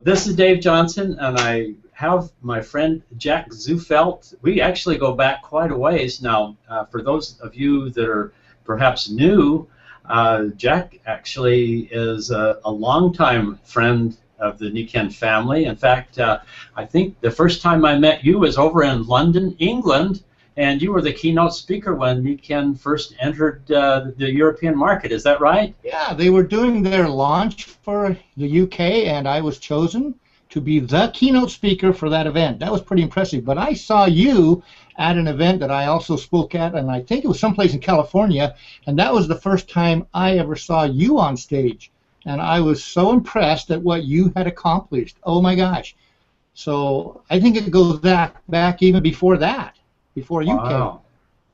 This is Dave Johnson, and I have my friend Jack Zufelt. We actually go back quite a ways now. For those of you that are perhaps new, Jack actually is a longtime friend of the Nikken family. In fact, I think the first time I met you was over in London, England, and you were the keynote speaker when Nikken first entered the European market. Is that right? Yeah, they were doing their launch for the UK, and I was chosen to be the keynote speaker for that event. That was pretty impressive. But I saw you at an event that I also spoke at, and I think it was someplace in California, and that was the first time I ever saw you on stage. And I was so impressed at what you had accomplished. Oh my gosh. So I think it goes back even before that, before you came.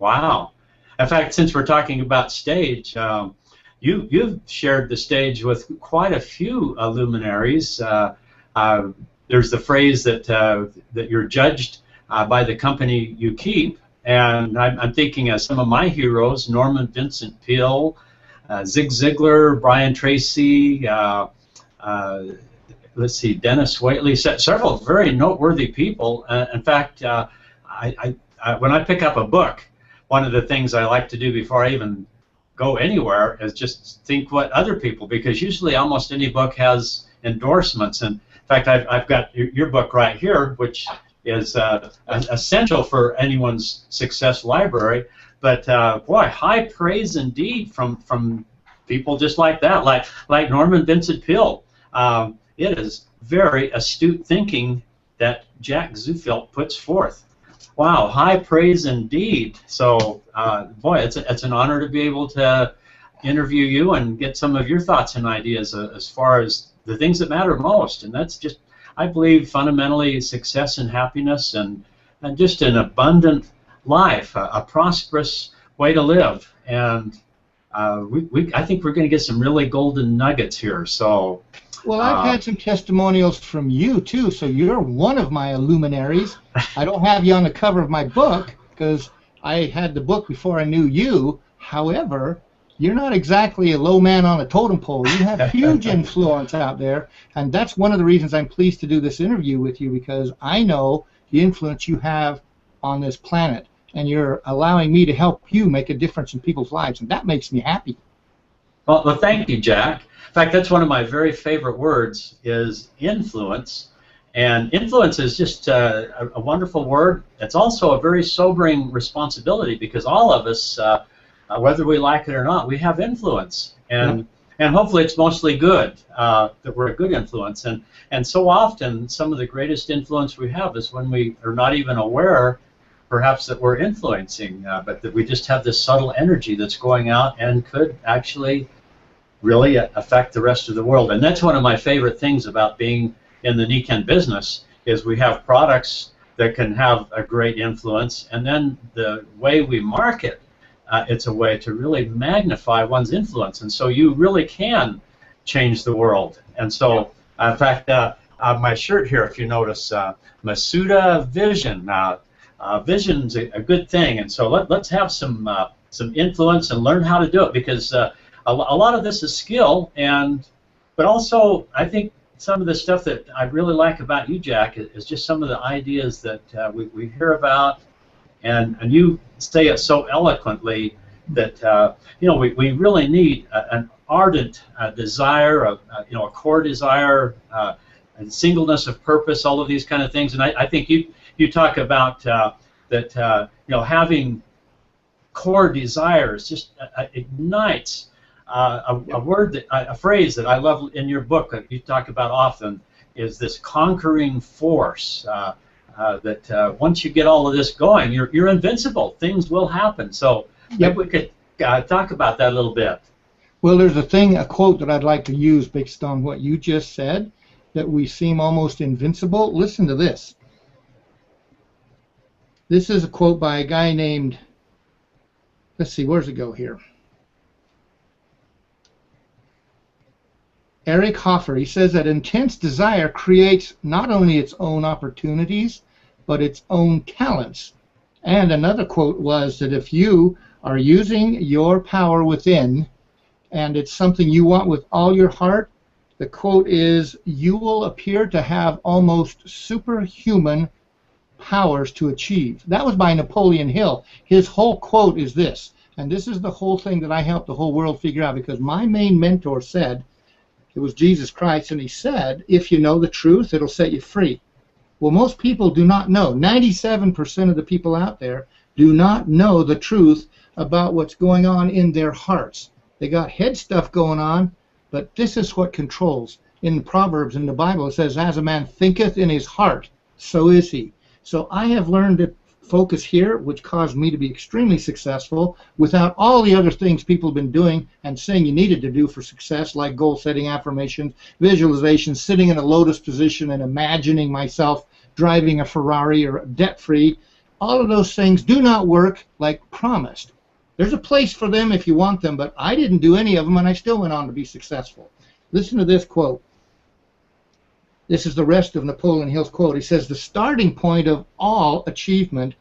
Wow. In fact, since we're talking about stage, you've shared the stage with quite a few luminaries. There's the phrase that that you're judged by the company you keep, and I'm thinking of some of my heroes: Norman Vincent Peale, Zig Ziglar, Brian Tracy. Let's see, Dennis Waitley. Several very noteworthy people. In fact, when I pick up a book, one of the things I like to do before I even go anywhere is just think what other people, because usually almost any book has endorsements. And in fact, I've got your book right here, which is essential for anyone's success library. But boy, high praise indeed from people just like that, like Norman Vincent Peale. It is very astute thinking that Jack Zufelt puts forth. Wow, high praise indeed. So, boy, it's an honor to be able to interview you and get some of your thoughts and ideas as far as the things that matter most. And that's just, I believe, fundamentally success and happiness and just an abundant life, a prosperous way to live. And I think we're going to get some really golden nuggets here. So. Well, I've had some testimonials from you, too, so you're one of my luminaries. I don't have you on the cover of my book because I had the book before I knew you. However, you're not exactly a low man on a totem pole. You have huge influence out there, and that's one of the reasons I'm pleased to do this interview with you, because I know the influence you have on this planet, and you're allowing me to help you make a difference in people's lives, and that makes me happy. Well, thank you, Jack. In fact, that's one of my very favorite words is influence. And influence is just a wonderful word. It's also a very sobering responsibility because all of us, whether we like it or not, we have influence. And hopefully it's mostly good, that we're a good influence. And so often, some of the greatest influence we have is when we are not even aware, perhaps, that we're influencing, but that we just have this subtle energy that's going out and could actually really affect the rest of the world. And that's one of my favorite things about being in the Nikken business is we have products that can have a great influence, and then the way we market, it's a way to really magnify one's influence. And so you really can change the world. And so, in fact, my shirt here, if you notice, Masuda Vision. Vision's a good thing, and so let's have some influence and learn how to do it, because a lot of this is skill, but also I think some of the stuff that I really like about you, Jack, is just some of the ideas that we hear about, and you say it so eloquently that we really need an ardent desire, a core desire, and singleness of purpose, all of these kind of things. And I think you talk about that having core desires just ignites. A phrase that I love in your book that you talk about often is this conquering force. That once you get all of this going, you're invincible. Things will happen. So maybe we could talk about that a little bit. Well, there's a quote that I'd like to use based on what you just said, that we seem almost invincible. Listen to this. This is a quote by a guy named, let's see, where's it go here? Eric Hoffer. He says that intense desire creates not only its own opportunities, but its own talents. And another quote was that if you are using your power within, and it's something you want with all your heart, The quote is, "You will appear to have almost superhuman powers to achieve." That was by Napoleon Hill. His whole quote is this, and this is the whole thing that I helped the whole world figure out, because my main mentor said, it was Jesus Christ, and he said, if you know the truth, it'll set you free. Well, most people do not know. 97% of the people out there do not know the truth about what's going on in their hearts. They got head stuff going on, but this is what controls. In the Proverbs in the Bible, it says, as a man thinketh in his heart, so is he. So I have learned to focus here, which caused me to be extremely successful without all the other things people have been doing and saying you needed to do for success, like goal setting, affirmations, visualization, sitting in a lotus position and imagining myself driving a Ferrari or debt-free. All of those things do not work like promised. There's a place for them if you want them, but I didn't do any of them, and I still went on to be successful. Listen to this quote. This is the rest of Napoleon Hill's quote. He says, the starting point of all achievement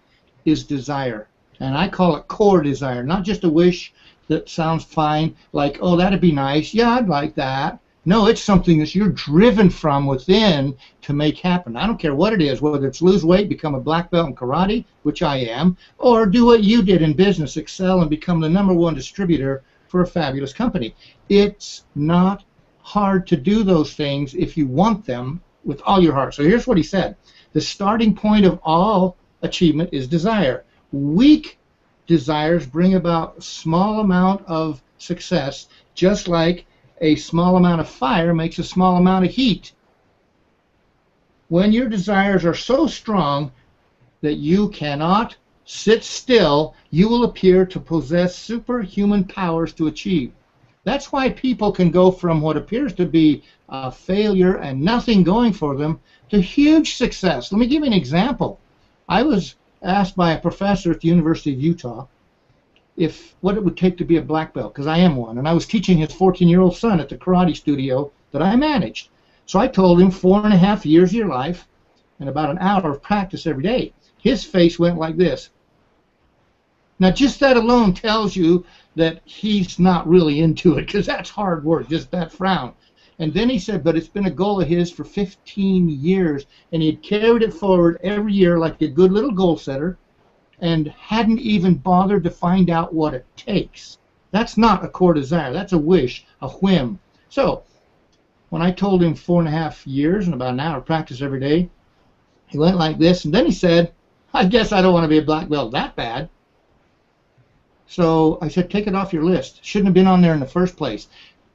is desire. And I call it core desire, not just a wish that sounds fine, like, oh, that'd be nice. Yeah, I'd like that. No, it's something that you're driven from within to make happen. I don't care what it is, whether it's lose weight, become a black belt in karate, which I am, or do what you did in business, excel and become the #1 distributor for a fabulous company. It's not hard to do those things if you want them with all your heart. So here's what he said. The starting point of all achievement is desire. Weak desires bring about a small amount of success, just like a small amount of fire makes a small amount of heat. When your desires are so strong that you cannot sit still, you will appear to possess superhuman powers to achieve. That's why people can go from what appears to be a failure and nothing going for them to huge success. Let me give you an example. I was asked by a professor at the University of Utah what it would take to be a black belt, because I am one, and I was teaching his 14-year-old son at the karate studio that I managed. So I told him 4.5 years of your life and about an hour of practice every day. His face went like this. Now just that alone tells you that he's not really into it, because that's hard work, just that frown. And then he said, but it's been a goal of his for 15 years, and he had carried it forward every year like a good little goal setter, and hadn't even bothered to find out what it takes. That's not a core desire. That's a wish, a whim. So when I told him 4.5 years and about an hour of practice every day, he went like this, and then he said, I guess I don't want to be a black belt that bad. So I said, take it off your list. Shouldn't have been on there in the first place.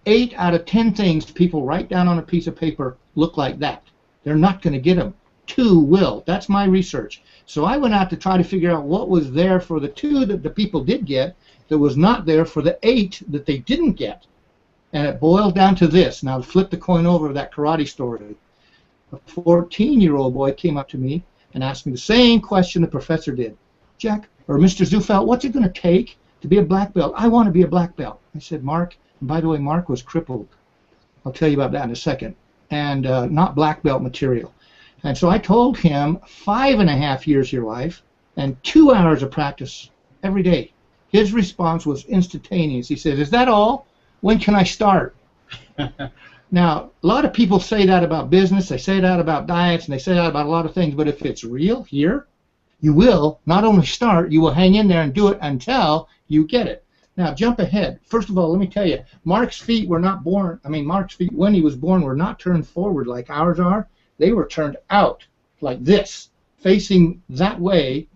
8 out of 10 things people write down on a piece of paper look like that. They're not going to get them. 2 will. That's my research. So I went out to try to figure out what was there for the 2 that the people did get that was not there for the 8 that they didn't get. And it boiled down to this. Now flip the coin over of that karate story. A 14-year-old boy came up to me and asked me the same question the professor did. Jack, or Mr. Zufelt, what's it going to take to be a black belt? I want to be a black belt. I said, Mark, and by the way, Mark was crippled. I'll tell you about that in a second. And not black belt material. And so I told him 5.5 years of your life and 2 hours of practice every day. His response was instantaneous. He said, is that all? When can I start? Now, a lot of people say that about business, they say that about diets, and they say that about a lot of things, but if it's real here, you will not only start, you will hang in there and do it until you get it. Now, jump ahead. First of all, let me tell you, Mark's feet were not born, Mark's feet, when he was born, were not turned forward like ours are. They were turned out like this, facing that way,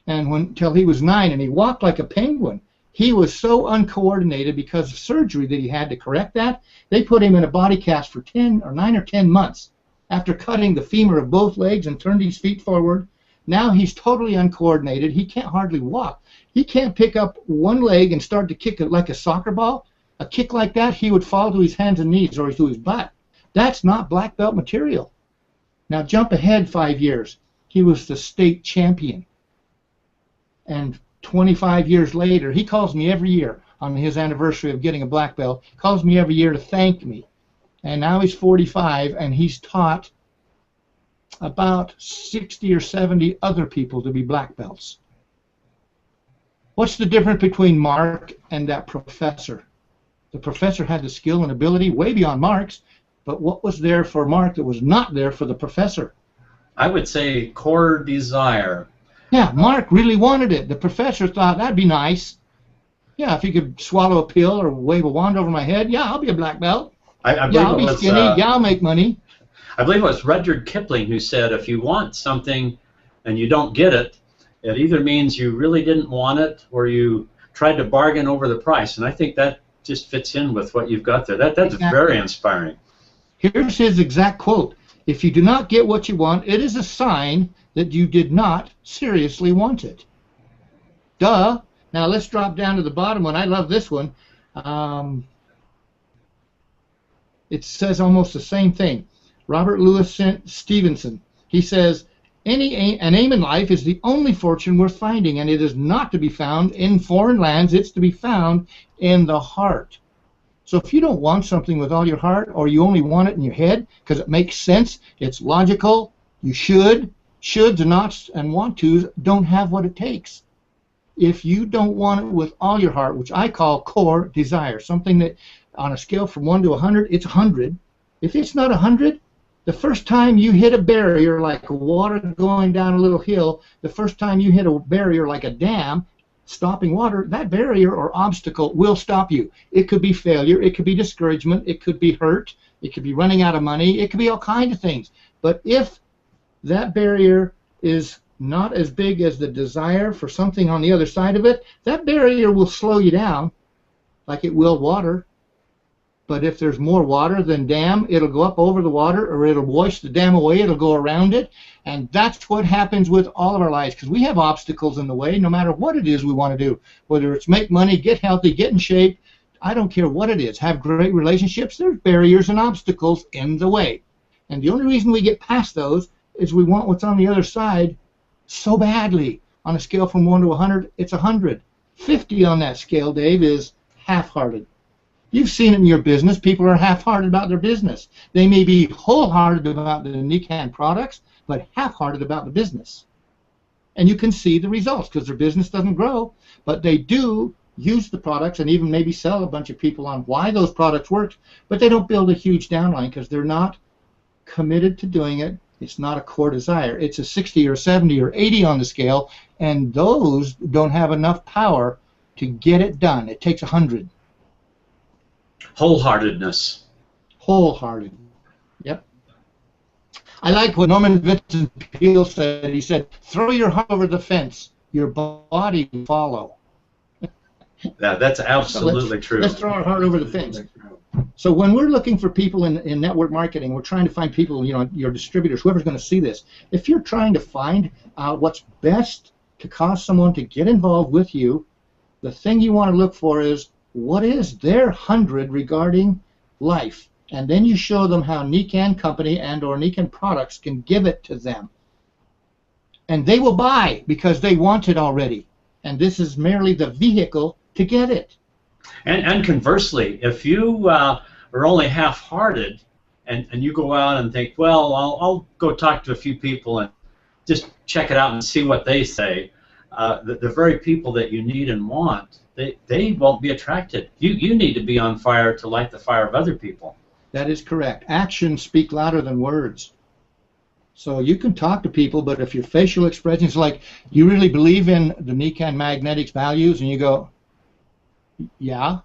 and until he was 9, and he walked like a penguin. He was so uncoordinated because of surgery that he had to correct that. They put him in a body cast for 9 or 10 months after cutting the femur of both legs and turned his feet forward. Now he's totally uncoordinated. He can't hardly walk. He can't pick up one leg and start to kick it like a soccer ball. A kick like that, he would fall to his hands and knees or to his butt. That's not black belt material. Now jump ahead 5 years. He was the state champion. And 25 years later, he calls me every year on his anniversary of getting a black belt, calls me every year to thank me. And now he's 45, and he's taught about 60 or 70 other people to be black belts. What's the difference between Mark and that professor? The professor had the skill and ability way beyond Mark's, But what was there for Mark that was not there for the professor? I would say core desire. Yeah, Mark really wanted it. The professor thought that'd be nice. Yeah, if he could swallow a pill or wave a wand over my head, yeah, I'll be a black belt. I believe Yeah, I'll it be was, skinny. Yeah, I'll make money. I believe it was Rudyard Kipling who said, if you want something and you don't get it, it either means you really didn't want it or you tried to bargain over the price. And I think that just fits in with what you've got there. That's exactly. Very inspiring. Here's his exact quote. If you do not get what you want, it is a sign that you did not seriously want it. Duh. Now let's drop down to the bottom one. I love this one. It says almost the same thing. Robert Louis Stevenson. He says, an aim in life is the only fortune worth finding, and it is not to be found in foreign lands. It's to be found in the heart. So if you don't want something with all your heart, or you only want it in your head because it makes sense, it's logical, you shoulds, and nots, and want tos don't have what it takes. If you don't want it with all your heart, which I call core desire, something that on a scale from 1 to 100, it's 100. If it's not 100, the first time you hit a barrier like water going down a little hill, the first time you hit a barrier like a dam, stopping water, that barrier or obstacle will stop you. It could be failure, it could be discouragement, it could be hurt, it could be running out of money, it could be all kinds of things. But if that barrier is not as big as the desire for something on the other side of it, that barrier will slow you down like it will water. But if there's more water than dam, it'll go up over the water, or it'll wash the dam away, it'll go around it. And that's what happens with all of our lives, because we have obstacles in the way no matter what it is we want to do. Whether it's make money, get healthy, get in shape, I don't care what it is. Have great relationships, there's barriers and obstacles in the way. And the only reason we get past those is we want what's on the other side so badly. On a scale from 1 to 100, it's 100. 50 on that scale, Dave, is half-hearted. You've seen it in your business. People are half-hearted about their business. They may be wholehearted about the Nikken products, but half-hearted about the business. And you can see the results because their business doesn't grow, but they do use the products and even maybe sell a bunch of people on why those products work, but they don't build a huge downline because they're not committed to doing it. It's not a core desire. It's a 60 or 70 or 80 on the scale, and those don't have enough power to get it done. It takes 100. Wholeheartedness. Wholehearted. Yep. I like what Norman Vincent Peale said. He said, throw your heart over the fence. Your body will follow. Yeah, that's absolutely true. Let's throw our heart over the fence. So when we're looking for people in network marketing, we're trying to find people, you know, your distributors, whoever's going to see this. If you're trying to find out what's best to cause someone to get involved with you, the thing you want to look for is, what is their 100 regarding life? And then you show them how Nikken Company and or Nikken products can give it to them. And they will buy because they want it already. And this is merely the vehicle to get it. And conversely, if you are only half-hearted and you go out and think, well, I'll go talk to a few people and just check it out and see what they say, the very people that you need and want, they won't be attracted. You need to be on fire to light the fire of other people. That is correct. Actions speak louder than words. So you can talk to people, but if your facial expression is like, you really believe in the Nikken magnetics values, and you go, yeah,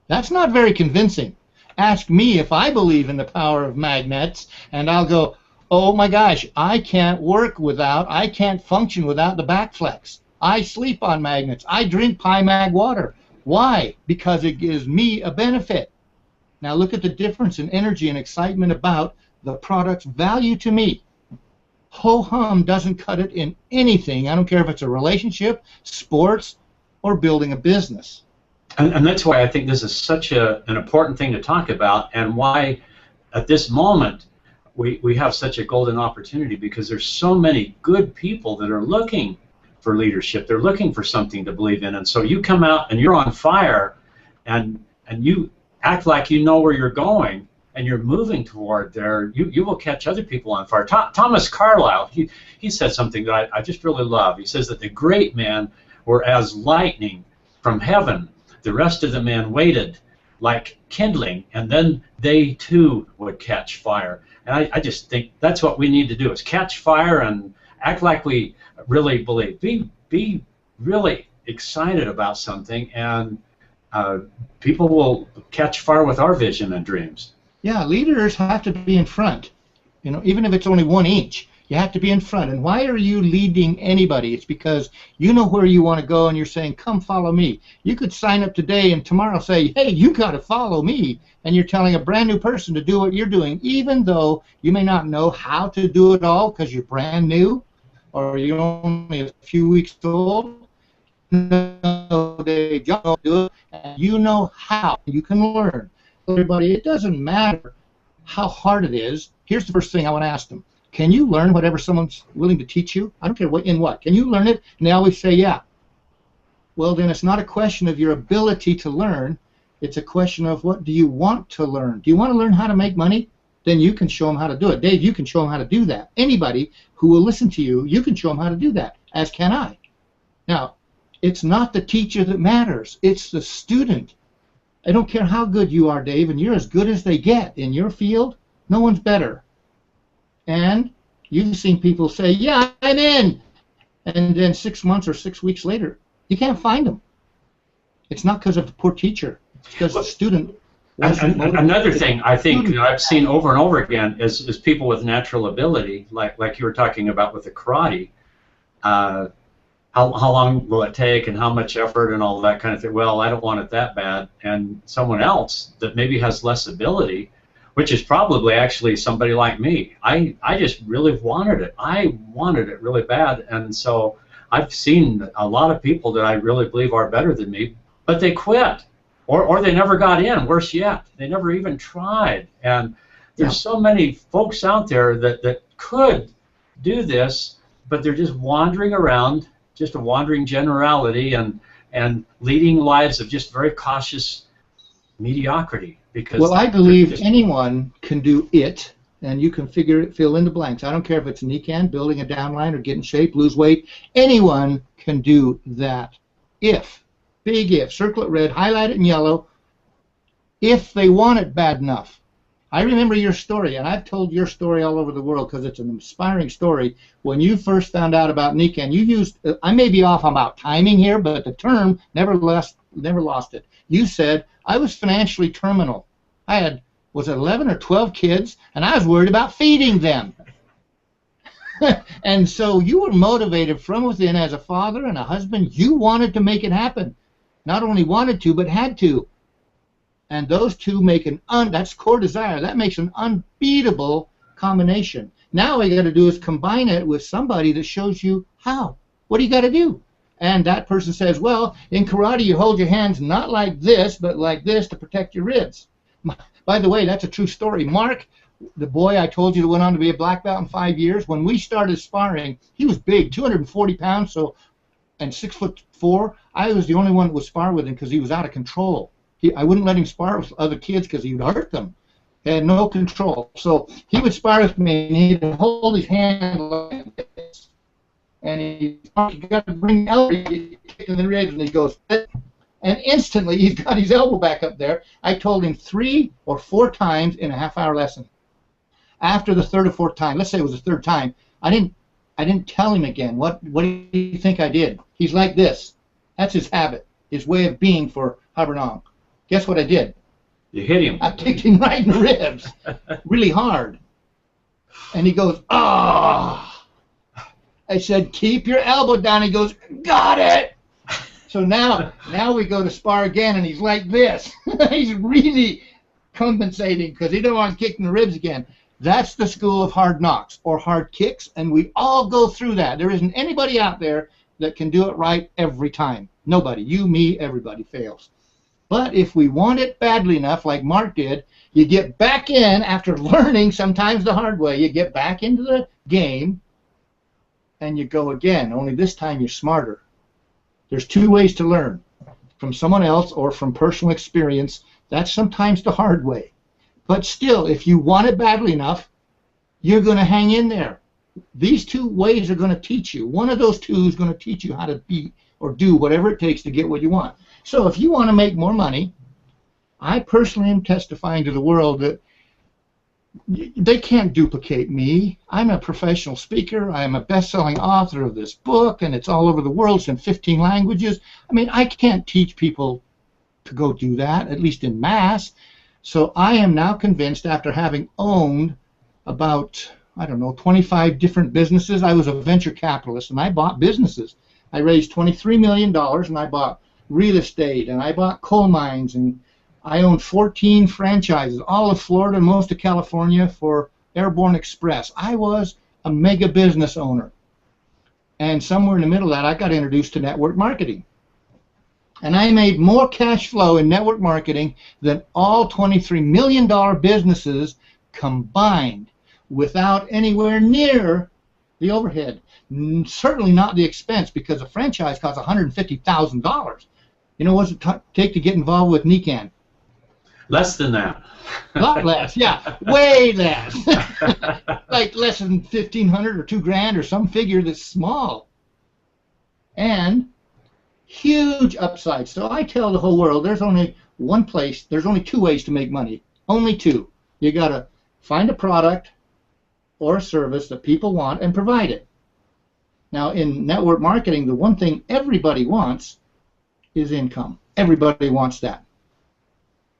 that's not very convincing. Ask me if I believe in the power of magnets, and I'll go, oh my gosh, I can't I can't function without the back flex. I sleep on magnets. I drink Pi-Mag water. Why? Because it gives me a benefit. Now look at the difference in energy and excitement about the product's value to me. Ho-hum doesn't cut it in anything. I don't care if it's a relationship, sports, or building a business. And that's why I think this is such an important thing to talk about, and why at this moment we have such a golden opportunity, because there's so many good people that are looking for leadership. They're looking for something to believe in, and so you come out and you're on fire, and you act like you know where you're going, and you're moving toward there. You will catch other people on fire. Thomas Carlyle, he said something that I just really love. He says that the great men were as lightning from heaven. The rest of the men waited like kindling, and then they too would catch fire. And I just think that's what we need to do, is catch fire and act like we really believe. Be really excited about something, and people will catch fire with our vision and dreams. Yeah, leaders have to be in front. Even if it's only 1 inch, you have to be in front. And why are you leading anybody? It's because you know where you want to go, and you're saying, come follow me. You could sign up today and tomorrow say, hey, you got to follow me. And you're telling a brand new person to do what you're doing, even though you may not know how to do it all because you're brand new or you're only a few weeks old. No, they don't do it, and you know how. You can learn. Everybody, it doesn't matter how hard it is. Here's the first thing I want to ask them. Can you learn whatever someone's willing to teach you? I don't care in what. Can you learn it? And they always say, yeah. Well, then it's not a question of your ability to learn. It's a question of what do you want to learn. Do you want to learn how to make money? Then you can show them how to do it. Dave, you can show them how to do that. Anybody who will listen to you, you can show them how to do that, as can I. Now, it's not the teacher that matters. It's the student. I don't care how good you are, Dave, and you're as good as they get in your field. No one's better. And you've seen people say, yeah, I'm in. And then 6 months or 6 weeks later, you can't find them. It's not because of the poor teacher. It's because the student. Another thing I think I've seen over and over again is people with natural ability, like you were talking about with the karate. How long will it take and how much effort and all that kind of thing? Well, I don't want it that bad. And someone else that maybe has less ability, which is probably actually somebody like me. I just really wanted it. I wanted it really bad. And so I've seen a lot of people that I really believe are better than me, but they quit. Or they never got in, worse yet. They never even tried. And there's so many folks out there that could do this, but they're just wandering around, just a wandering generality, and leading lives of just very cautious mediocrity. Because well, I believe anyone can do it, and you can fill in the blanks. I don't care if it's Nikken, building a downline, or get in shape, lose weight. Anyone can do that if, big if, circle it red, highlight it in yellow, if they want it bad enough. I remember your story, and I've told your story all over the world because it's an inspiring story. When you first found out about Nikken, you used, I may be off about timing here, but the term never lost it. You said, I was financially terminal. I had, was it 11 or 12 kids, and I was worried about feeding them. And so you were motivated from within as a father and a husband. You wanted to make it happen. Not only wanted to, but had to. And those two make that's core desire. That makes an unbeatable combination. Now all you got to do is combine it with somebody that shows you how. What do you got to do? And that person says, well, in karate you hold your hands not like this, but like this to protect your ribs. By the way, that's a true story. Mark, the boy I told you that went on to be a black belt in 5 years, when we started sparring, he was big, 240 pounds, and 6'4". I was the only one that would spar with him because he was out of control. I wouldn't let him spar with other kids because he would hurt them. He had no control. So he would spar with me, and he'd hold his hand like this. And he got to bring the elbow in the ribs, and he goes, and instantly he's got his elbow back up there. I told him 3 or 4 times in a half-hour lesson. After the third or fourth time, let's say it was the third time, I didn't tell him again. What do you think I did? He's like this. That's his habit, his way of being for Habernong. Guess what I did? You hit him. I kicked him right in the ribs, really hard. And he goes, ah. I said, keep your elbow down. He goes, got it. So now we go to spar again, and he's like this. He's really compensating because he don't want to kick in the ribs again. That's the school of hard knocks or hard kicks, and we all go through that. There isn't anybody out there that can do it right every time. Nobody. You, me, everybody fails. But if we want it badly enough, like Mark did, you get back in after learning sometimes the hard way. You get back into the game, and you go again. Only this time you're smarter. There's 2 ways to learn, from someone else or from personal experience. That's sometimes the hard way. But still, if you want it badly enough, you're going to hang in there. These 2 ways are going to teach you. One of those 2 is going to teach you how to be or do whatever it takes to get what you want. So if you want to make more money, I personally am testifying to the world that they can't duplicate me. I'm a professional speaker. I'm a best-selling author of this book, and it's all over the world. It's in 15 languages. I mean, I can't teach people to go do that, at least in mass. So I am now convinced, after having owned about, I don't know, 25 different businesses. I was a venture capitalist, and I bought businesses. I raised $23 million, and I bought real estate, and I bought coal mines, and I owned 14 franchises, all of Florida and most of California for Airborne Express. I was a mega business owner. And somewhere in the middle of that, I got introduced to network marketing. And I made more cash flow in network marketing than all $23 million businesses combined without anywhere near the overhead. Certainly not the expense, because a franchise costs $150,000. You know what does it take to get involved with Nikken? Less than that. A lot less, yeah, way less. Like less than $1,500 or $2,000 or some figure that's small. And huge upside. So I tell the whole world, there's only one place, there's only two ways to make money. Only two. You got to find a product or a service that people want and provide it. Now, in network marketing, the one thing everybody wants is income. Everybody wants that.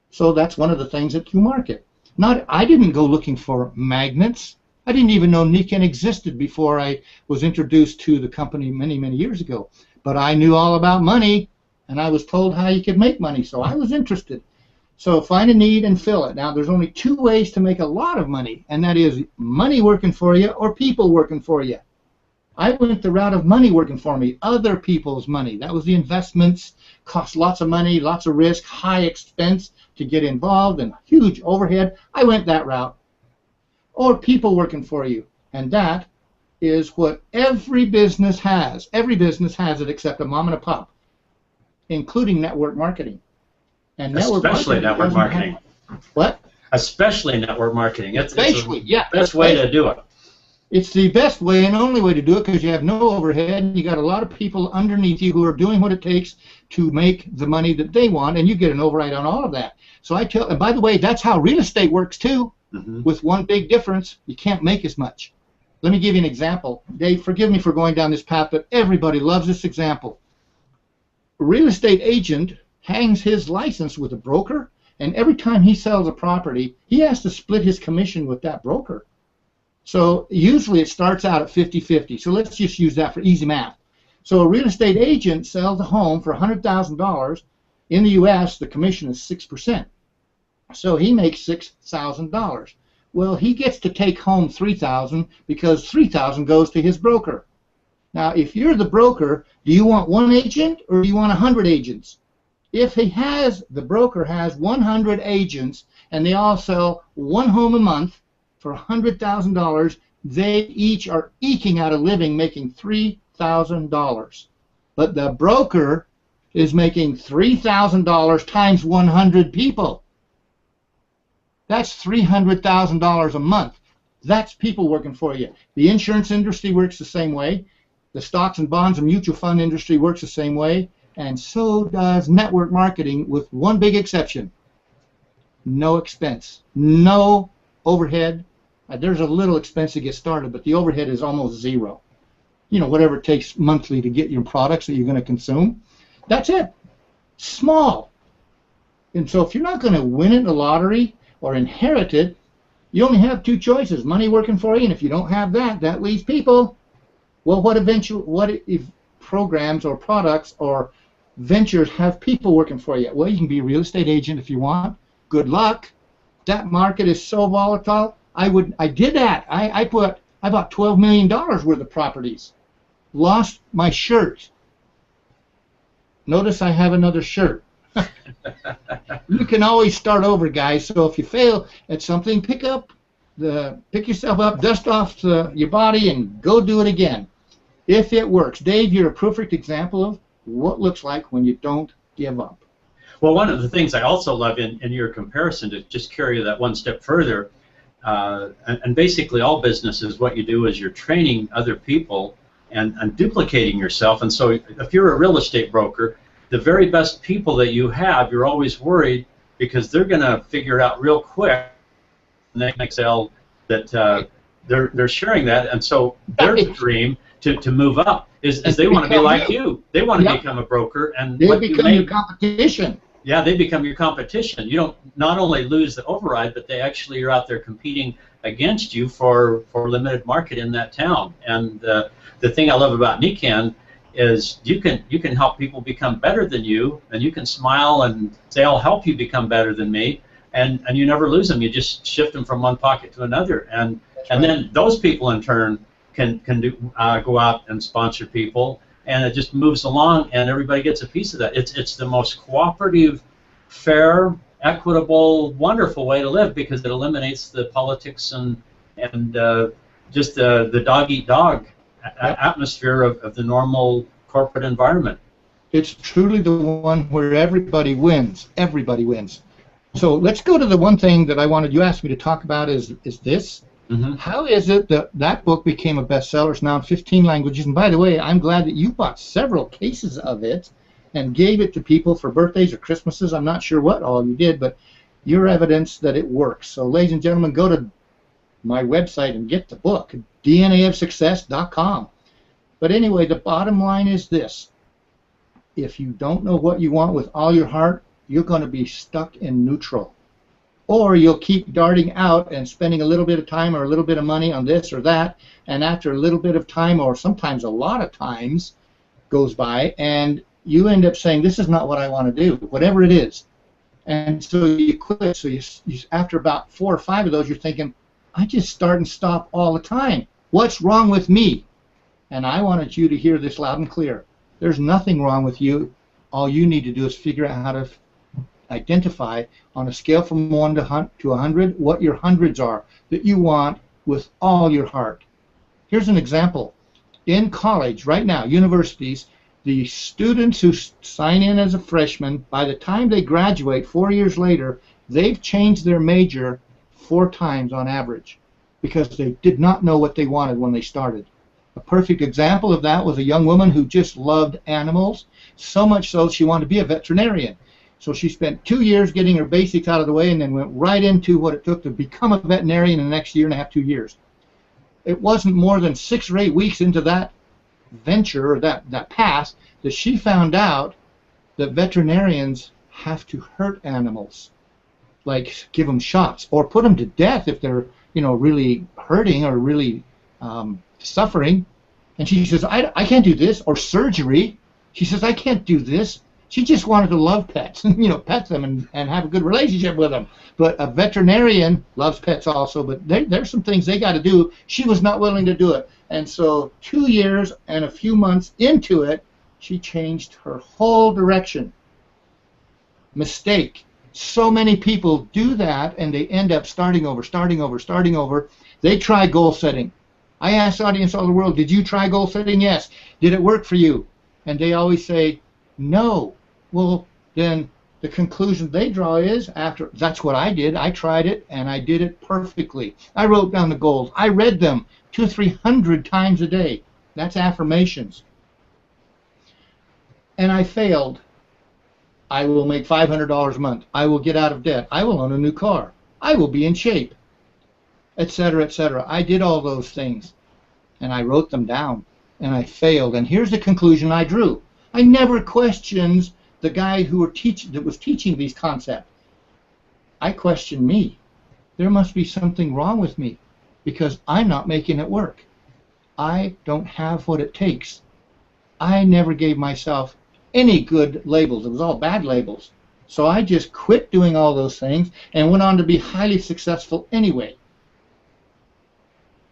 So that's one of the things that you market. I didn't go looking for magnets. I didn't even know Nikken existed before I was introduced to the company many, many years ago. But I knew all about money, and I was told how you could make money, so I was interested. So find a need and fill it. Now, there's only two ways to make a lot of money, and that is money working for you or people working for you. I went the route of money working for me, other people's money. That was the investments, cost lots of money, lots of risk, high expense to get involved, and huge overhead. I went that route. Or people working for you, and that is what every business has. Every business has it except a mom and a pop, including network marketing. And especially network marketing. What? Especially network marketing. Especially, yeah. Best way to do it. It's the best way and only way to do it, because you have no overhead, and you got a lot of people underneath you who are doing what it takes to make the money that they want, and you get an override on all of that. So I tell, and by the way, that's how real estate works too, with one big difference: you can't make as much. Let me give you an example. Dave, forgive me for going down this path, but everybody loves this example. A real estate agent hangs his license with a broker, and every time he sells a property, he has to split his commission with that broker. So usually it starts out at 50-50. So let's just use that for easy math. So a real estate agent sells a home for $100,000. In the U.S., the commission is 6%. So he makes $6,000. Well, he gets to take home $3,000 because $3,000 goes to his broker. Now, if you're the broker, do you want one agent or do you want 100 agents? If the broker has 100 agents and they all sell one home a month for $100,000, they each are eking out a living making $3,000. But the broker is making $3,000 times 100 people. That's $300,000 a month. That's people working for you. The insurance industry works the same way. The stocks and bonds and mutual fund industry works the same way. And so does network marketing, with one big exception. No expense. No overhead. There's a little expense to get started, but the overhead is almost zero. You know, whatever it takes monthly to get your products that you're going to consume. That's it. Small. And so if you're not going to win it in the lottery or inherit it, you only have two choices: money working for you, and if you don't have that, that leaves people. Well, what if programs or products or ventures have people working for you? Well, you can be a real estate agent if you want. Good luck. That market is so volatile. I did that. I bought $12 million worth of properties. Lost my shirt. Notice I have another shirt. You can always start over, guys. So if you fail at something, pick yourself up, dust off your body, and go do it again. If it works. Dave, you're a perfect example of what looks like when you don't give up. Well, one of the things I also love in your comparison, to just carry that one step further, and basically all businesses, what you do is you're training other people and duplicating yourself. And so if you're a real estate broker, the very best people that you have, you're always worried because they're going to figure out real quick in the next sale that they're sharing that, and so their dream to move up is they want to be like you. They want to become a broker, and they become your competition. Yeah, they become your competition. You don't not only lose the override, but they actually are out there competing against you for limited market in that town. And the thing I love about Nikken is you can help people become better than you, and you can smile and say, I'll help you become better than me, and you never lose them. You just shift them from one pocket to another, and then those people in turn can go out and sponsor people, and it just moves along, and everybody gets a piece of that. It's the most cooperative, fair, equitable, wonderful way to live, because it eliminates the politics and just the dog-eat-dog atmosphere of the normal corporate environment. It's truly the one where everybody wins. Everybody wins. So let's go to the one thing that you asked me to talk about is this. Mm-hmm. How is it that book became a bestseller? It's now in 15 languages. And by the way, I'm glad that you bought several cases of it and gave it to people for birthdays or Christmases. I'm not sure what all you did, but you're evidence that it works. So ladies and gentlemen, go to my website and get the book, DNAofsuccess.com. But anyway, the bottom line is this. If you don't know what you want with all your heart, you're going to be stuck in neutral. Or you'll keep darting out and spending a little bit of time or a little bit of money on this or that, and after a little bit of time, or sometimes a lot of times, goes by, and you end up saying, this is not what I want to do, whatever it is. And so you quit. So you after about 4 or 5 of those, you're thinking, I just start and stop all the time. What's wrong with me? And I wanted you to hear this loud and clear. There's nothing wrong with you. All you need to do is figure out how to identify on a scale from 1 to 100 what your hundreds are that you want with all your heart. Here's an example. In college, right now, universities, the students who sign in as a freshman, by the time they graduate 4 years later, they've changed their major 4 times on average because they did not know what they wanted when they started. A perfect example of that was a young woman who just loved animals, so much so she wanted to be a veterinarian. So she spent 2 years getting her basics out of the way and then went right into what it took to become a veterinarian in the next 1.5 to 2 years. It wasn't more than 6 or 8 weeks into that venture, or that path, that she found out that veterinarians have to hurt animals, like give them shots or put them to death if they're really hurting or really suffering. And she says, I can't do this. Or surgery. She says, I can't do this. She just wanted to love pets, pet them and have a good relationship with them. But a veterinarian loves pets also, but there's some things they got to do. She was not willing to do it. And so 2 years and a few months into it, she changed her whole direction. Mistake. So many people do that, and they end up starting over. They try goal setting. I ask the audience all over the world, did you try goal setting? Yes. Did it work for you? And they always say, no. Well, then the conclusion they draw is, that's what I did. I tried it, and I did it perfectly. I wrote down the goals. I read them 200 or 300 times a day. That's affirmations. And I failed. I will make $500 a month. I will get out of debt. I will own a new car. I will be in shape, etc., etc. I did all those things, and I wrote them down, and I failed. And here's the conclusion I drew. I never questioned the guy that was teaching these concepts. I questioned me. There must be something wrong with me because I'm not making it work. I don't have what it takes. I never gave myself any good labels. It was all bad labels. So I just quit doing all those things and went on to be highly successful anyway.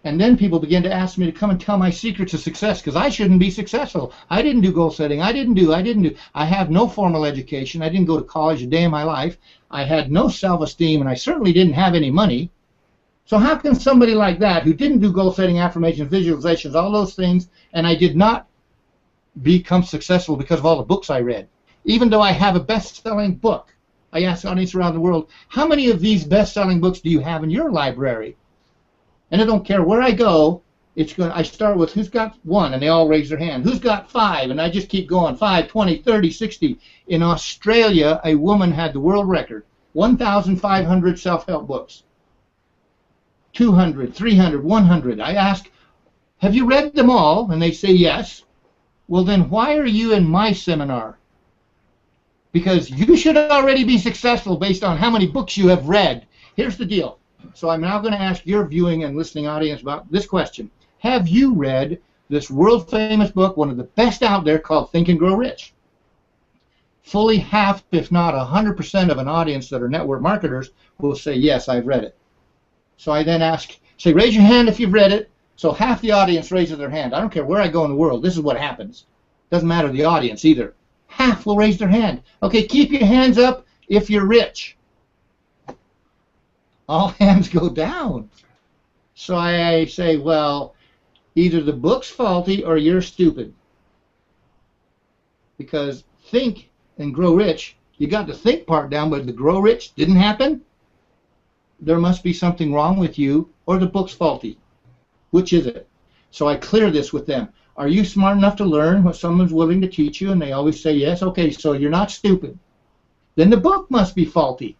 And then people began to ask me to come and tell my secret to success because I shouldn't be successful. I didn't do goal setting. I didn't do. I have no formal education. I didn't go to college a day in my life. I had no self-esteem, and I certainly didn't have any money. So how can somebody like that, who didn't do goal setting, affirmations, visualizations, all those things, and I did not become successful because of all the books I read, even though I have a best-selling book? I ask audience around the world, how many of these best-selling books do you have in your library? And I don't care where I go, I start with who's got 1, and they all raise their hand. Who's got 5? And I just keep going. 5, 20, 30, 60. In Australia, a woman had the world record 1,500 self-help books. 200, 300, 100. I ask, have you read them all? And they say yes. Well, then why are you in my seminar? Because you should already be successful based on how many books you have read. Here's the deal. So I'm now going to ask your viewing and listening audience about this question. Have you read this world-famous book, one of the best out there, called Think and Grow Rich? Fully half, if not 100% of an audience that are network marketers will say, yes, I've read it. So I then ask, say, raise your hand if you've read it. So half the audience raises their hand. I don't care where I go in the world. This is what happens. Doesn't matter the audience either. Half will raise their hand. Okay, keep your hands up if you're rich. All hands go down. So I say, well, either the book's faulty or you're stupid. Because think and grow rich, you got the think part down, but the grow rich didn't happen. There must be something wrong with you, or the book's faulty. Which is it? So I clear this with them. Are you smart enough to learn what someone's willing to teach you? And they always say yes. Okay, so you're not stupid. Then the book must be faulty.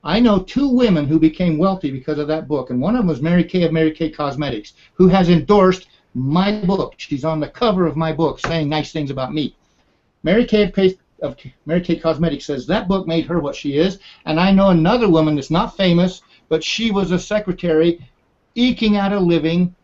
I know 2 women who became wealthy because of that book, and one of them was Mary Kay of Mary Kay Cosmetics, who has endorsed my book. She's on the cover of my book saying nice things about me. Mary Kay of Mary Kay Cosmetics says that book made her what she is, and I know another woman that's not famous, but she was a secretary eking out a living,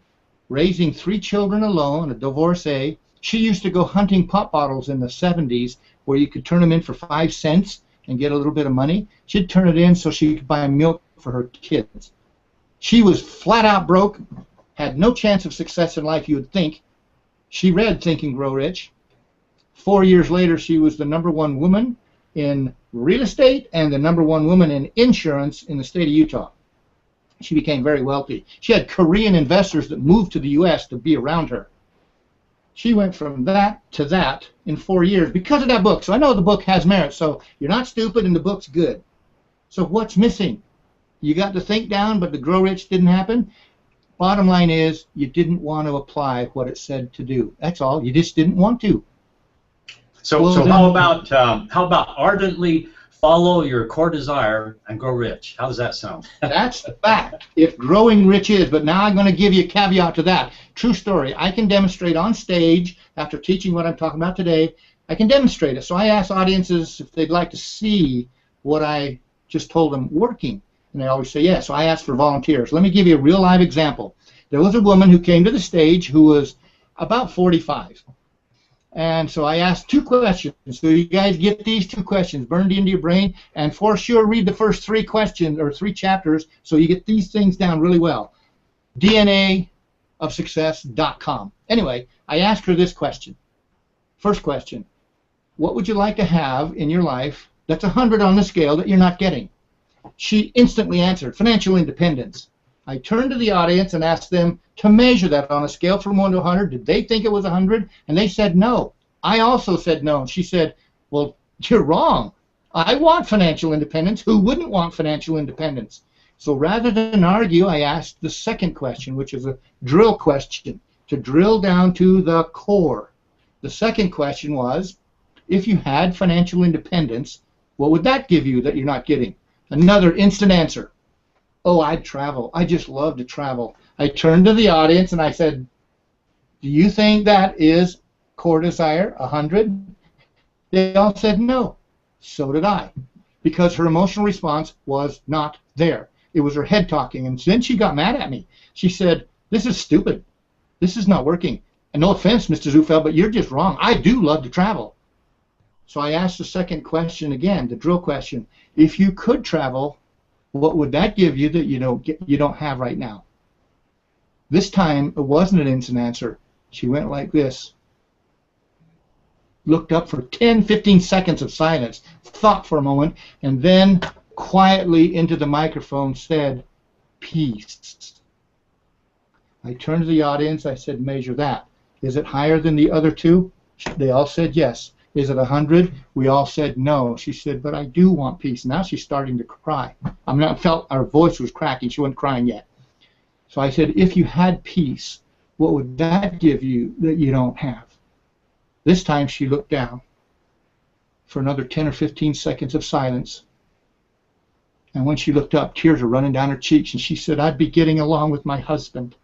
raising 3 children alone, a divorcee. She used to go hunting pop bottles in the 70s where you could turn them in for 5 cents and get a little bit of money. She'd turn it in so she could buy milk for her kids. She was flat out broke, had no chance of success in life, you would think. She read Think and Grow Rich. 4 years later, she was the #1 woman in real estate and the #1 woman in insurance in the state of Utah. She became very wealthy. She had Korean investors that moved to the U.S. to be around her. She went from that to that in 4 years because of that book. So I know the book has merit. So you're not stupid and the book's good. So what's missing? You got to think down, but the grow rich didn't happen. Bottom line is you didn't want to apply what it said to do. That's all. You just didn't want to. So how about ardently follow your core desire and grow rich? How does that sound? That's the fact. If growing rich is, but now I'm going to give you a caveat to that. True story. I can demonstrate on stage after teaching what I'm talking about today. I can demonstrate it. So I ask audiences if they'd like to see what I just told them working, and they always say yes. So I ask for volunteers. Let me give you a real live example. There was a woman who came to the stage who was about 45. And so I asked 2 questions. So you guys get these 2 questions burned into your brain, and for sure read the first 3 questions or 3 chapters so you get these things down really well. DNAofsuccess.com. Anyway, I asked her this question. First question, what would you like to have in your life that's 100 on the scale that you're not getting? She instantly answered, financial independence. I turned to the audience and asked them to measure that on a scale from 1 to 100. Did they think it was 100? And they said no. I also said no. And she said, well, you're wrong. I want financial independence. Who wouldn't want financial independence? So rather than argue, I asked the second question, which is a drill question, to drill down to the core. The second question was, if you had financial independence, what would that give you that you're not getting? Another instant answer. Oh, I'd travel. I just love to travel. I turned to the audience and I said, do you think that is core desire, 100? They all said no. So did I. Because her emotional response was not there. It was her head talking. And then she got mad at me. She said, this is stupid. This is not working. And no offense, Mr. Zufelt, but you're just wrong. I do love to travel. So I asked the second question again, the drill question. If you could travel, what would that give you that you don't have right now? This time, it wasn't an instant answer. She went like this, looked up for 10, 15 seconds of silence, thought for a moment, and then quietly into the microphone said, peace. I turned to the audience. I said, measure that. Is it higher than the other 2? They all said yes. Is it 100? We all said no. She said, but I do want peace. Now she's starting to cry. I felt our voice was cracking. She wasn't crying yet. So I said, if you had peace, what would that give you that you don't have? This time she looked down for another 10 or 15 seconds of silence. And when she looked up, tears were running down her cheeks, and she said, I'd be getting along with my husband.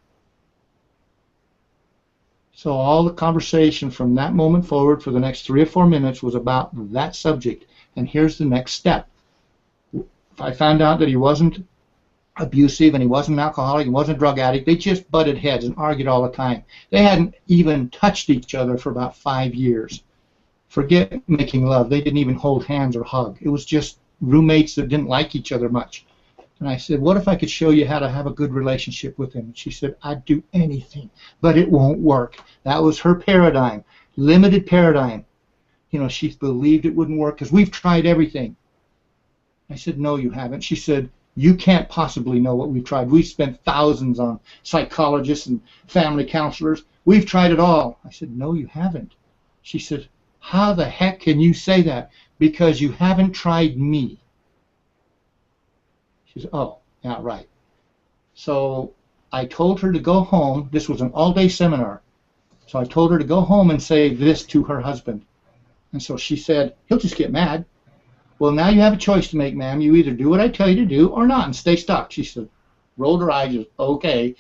So all the conversation from that moment forward for the next 3 or 4 minutes was about that subject. And here's the next step. If I found out that he wasn't abusive and he wasn't an alcoholic, he wasn't a drug addict, they just butted heads and argued all the time. They hadn't even touched each other for about 5 years. Forget making love. They didn't even hold hands or hug. It was just roommates that didn't like each other much. And I said, what if I could show you how to have a good relationship with him? And she said, I'd do anything, but it won't work. That was her paradigm, limited paradigm. You know, she believed it wouldn't work because we've tried everything. I said, no, you haven't. She said, you can't possibly know what we've tried. We've spent thousands on psychologists and family counselors. We've tried it all. I said, no, you haven't. She said, how the heck can you say that? Because you haven't tried me. She said, oh, yeah, right. So I told her to go home. This was an all-day seminar. So I told her to go home and say this to her husband. And so she said, he'll just get mad. Well, now you have a choice to make, ma'am. You either do what I tell you to do or not and stay stuck. She said, rolled her eyes, okay.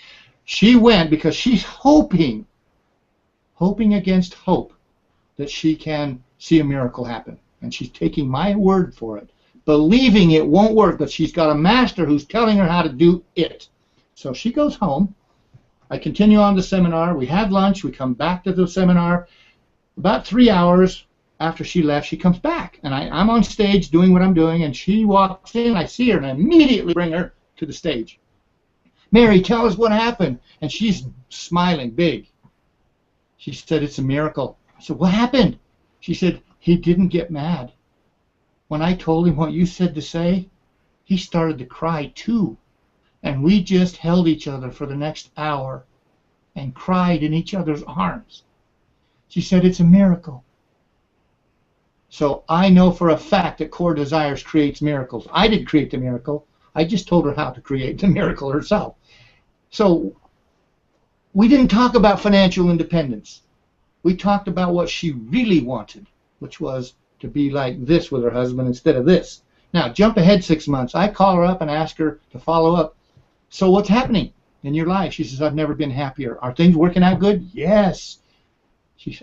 She went because she's hoping against hope that she can see a miracle happen. And she's taking my word for it, believing it won't work, but she's got a master who's telling her how to do it. So she goes home. I continue on the seminar. We have lunch. We come back to the seminar. About 3 hours after she left, she comes back. And I'm on stage doing what I'm doing, and she walks in. I see her, and I immediately bring her to the stage. Mary, tell us what happened. And she's smiling big. She said, it's a miracle. I said, what happened? She said, he didn't get mad. When I told him what you said to say, he started to cry too. And we just held each other for the next hour and cried in each other's arms. She said, it's a miracle. So I know for a fact that Core Desires creates miracles. I didn't create the miracle. I just told her how to create the miracle herself. So we didn't talk about financial independence. We talked about what she really wanted, which was to be like this with her husband instead of this. Now, jump ahead 6 months. I call her up and ask her to follow up. So what's happening in your life? She says, I've never been happier. Are things working out good? Yes.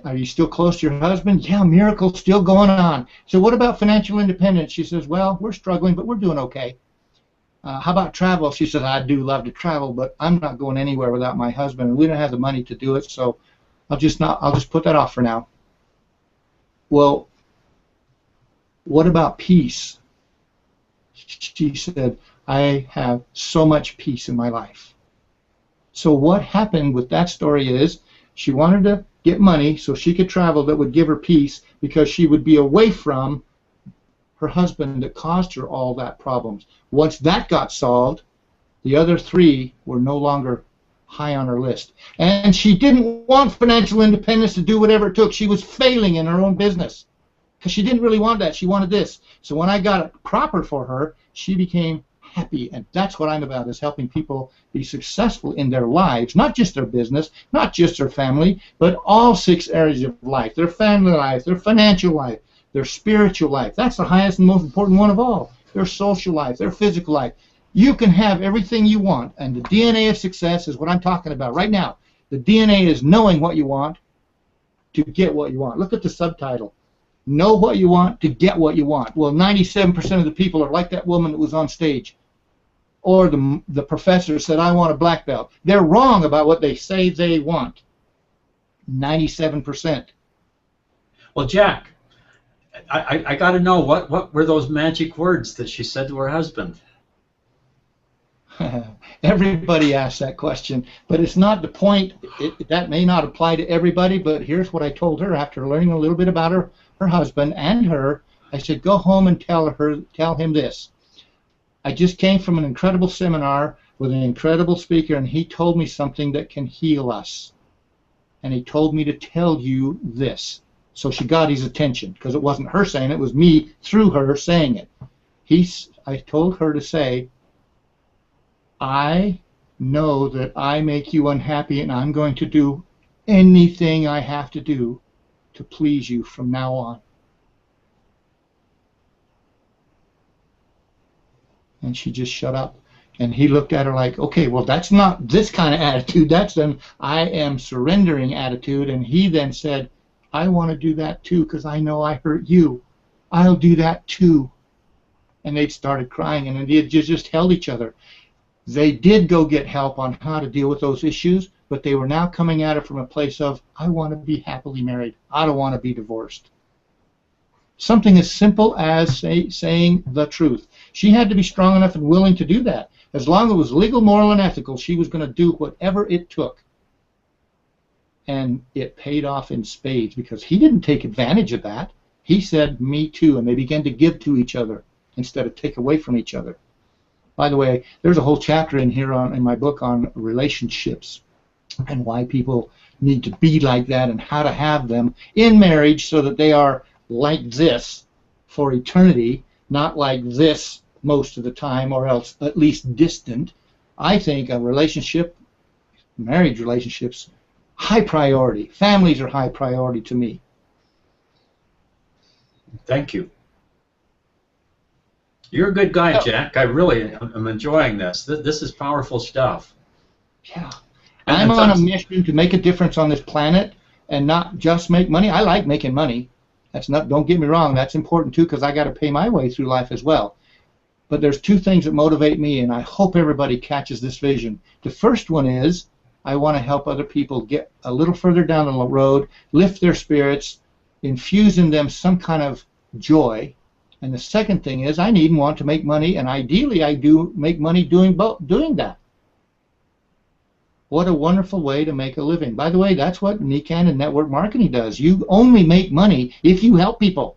Are you still close to your husband? Yeah, miracle's still going on. So what about financial independence? She says, well, we're struggling, but we're doing okay. How about travel? She says, I do love to travel, but I'm not going anywhere without my husband, and we don't have the money to do it, so I'll just put that off for now. Well, what about peace? She said, I have so much peace in my life. So what happened with that story is she wanted to get money so she could travel that would give her peace because she would be away from her husband that caused her all that problems. Once that got solved, the other 3 were no longer high on her list. And she didn't want financial independence to do whatever it took. She was failing in her own business because she didn't really want that. She wanted this. So when I got it proper for her, she became happy. And that's what I'm about, is helping people be successful in their lives, not just their business, not just their family, but all 6 areas of life, their family life, their financial life, their spiritual life. That's the highest and most important one of all. Their social life, their physical life. You can have everything you want, and the DNA of success is what I'm talking about right now. The DNA is knowing what you want to get what you want. Look at the subtitle. Know what you want to get what you want. Well, 97% of the people are like that woman that was on stage. Or the professor said, I want a black belt. They're wrong about what they say they want. 97%. Well, Jack, I got to know, what were those magic words that she said to her husband? Everybody asks that question, but it's not the point. That may not apply to everybody, but here's what I told her after learning a little bit about her husband and her. I said, go home and tell him this. I just came from an incredible seminar with an incredible speaker, and he told me something that can heal us. And he told me to tell you this. So she got his attention, because it wasn't her saying it, it was me through her saying it. I told her to say, I know that I make you unhappy, and I'm going to do anything I have to do to please you from now on. And she just shut up. And he looked at her like, okay, well, that's not this kind of attitude. That's an I am surrendering attitude. And he then said, I want to do that too because I know I hurt you. I'll do that too. And they started crying, and they just held each other. They did go get help on how to deal with those issues, but they were now coming at it from a place of, I want to be happily married. I don't want to be divorced. Something as simple as saying the truth. She had to be strong enough and willing to do that. As long as it was legal, moral, and ethical, she was going to do whatever it took. And it paid off in spades because he didn't take advantage of that. He said, me too, and they began to give to each other instead of take away from each other. By the way, there's a whole chapter in here in my book on relationships and why people need to be like that and how to have them in marriage so that they are like this for eternity, not like this most of the time, or else at least distant. I think a relationship, marriage relationships, high priority. Families are high priority to me. Thank you. You're a good guy, Jack. I really am enjoying this. This is powerful stuff. Yeah. I'm on a mission to make a difference on this planet and not just make money. I like making money. That's not, don't get me wrong, that's important too because I got to pay my way through life as well. But there's two things that motivate me, and I hope everybody catches this vision. The first one is I want to help other people get a little further down the road, lift their spirits, infuse in them some kind of joy. And the second thing is I need and want to make money, and ideally I do make money doing that. What a wonderful way to make a living. By the way, that's what Nikken and network marketing does. You only make money if you help people.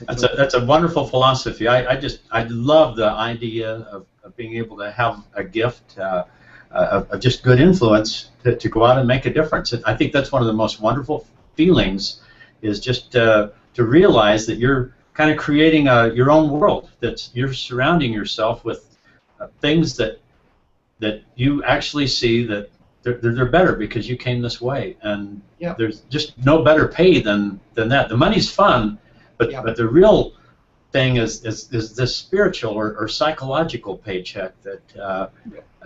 That's a wonderful philosophy. I love the idea of being able to have a gift of just good influence to go out and make a difference. I think that's one of the most wonderful feelings, is just to realize that you're kind of creating your own world, that you're surrounding yourself with things that you actually see that they're better because you came this way, and yep. There's just no better pay than that. The money's fun, but yep. but the real thing is this spiritual or psychological paycheck, that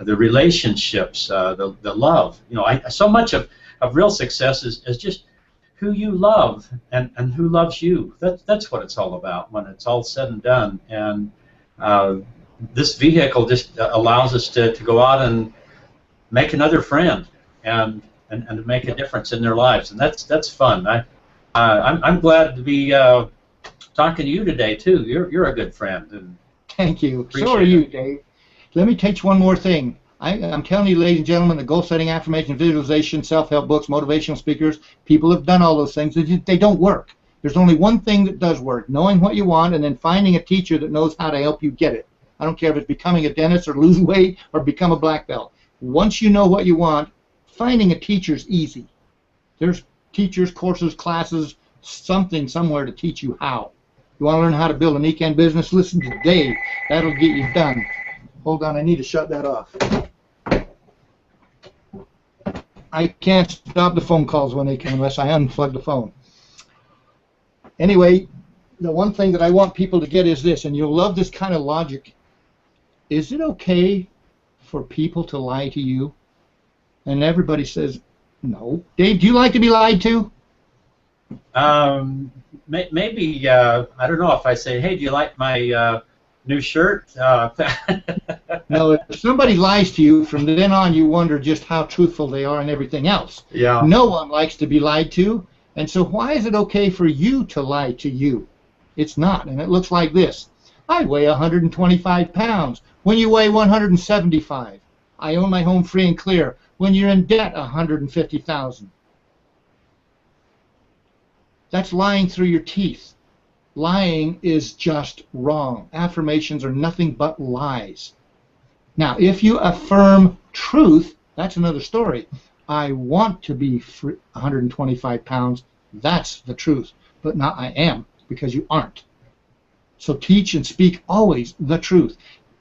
the relationships, the love. You know, so much of real success is just who you love and who loves you. That's what it's all about when it's all said and done. And this vehicle just allows us to go out and make another friend and to make a difference in their lives, and that's fun. I'm glad to be talking to you today too. You're a good friend. And thank you. So are you, Dave. Let me teach one more thing. I'm telling you, ladies and gentlemen, the goal-setting, affirmation, visualization, self-help books, motivational speakers, people have done all those things. They don't work. There's only one thing that does work: knowing what you want and then finding a teacher that knows how to help you get it. I don't care if it's becoming a dentist or lose weight or become a black belt. Once you know what you want, finding a teacher's easy. There's teachers, courses, classes, something somewhere to teach you how. You want to learn how to build a Nikken business? Listen to Dave. That'll get you done. Hold on, I need to shut that off. I can't stop the phone calls when they come unless I unplug the phone. Anyway, the one thing that I want people to get is this, and you'll love this kind of logic. Is it okay for people to lie to you? And everybody says no. Dave, do you like to be lied to? Maybe, I don't know, if I say, hey, do you like my new shirt? No, if somebody lies to you, from then on you wonder just how truthful they are and everything else. Yeah. No one likes to be lied to, and so why is it okay for you to lie to you? It's not, and it looks like this. I weigh 125 pounds when you weigh 175. I own my home free and clear when you're in debt 150,000. That's lying through your teeth. Lying is just wrong. Affirmations are nothing but lies. Now, if you affirm truth, that's another story. I want to be 125 pounds. That's the truth. But not I am, because you aren't. So teach and speak always the truth.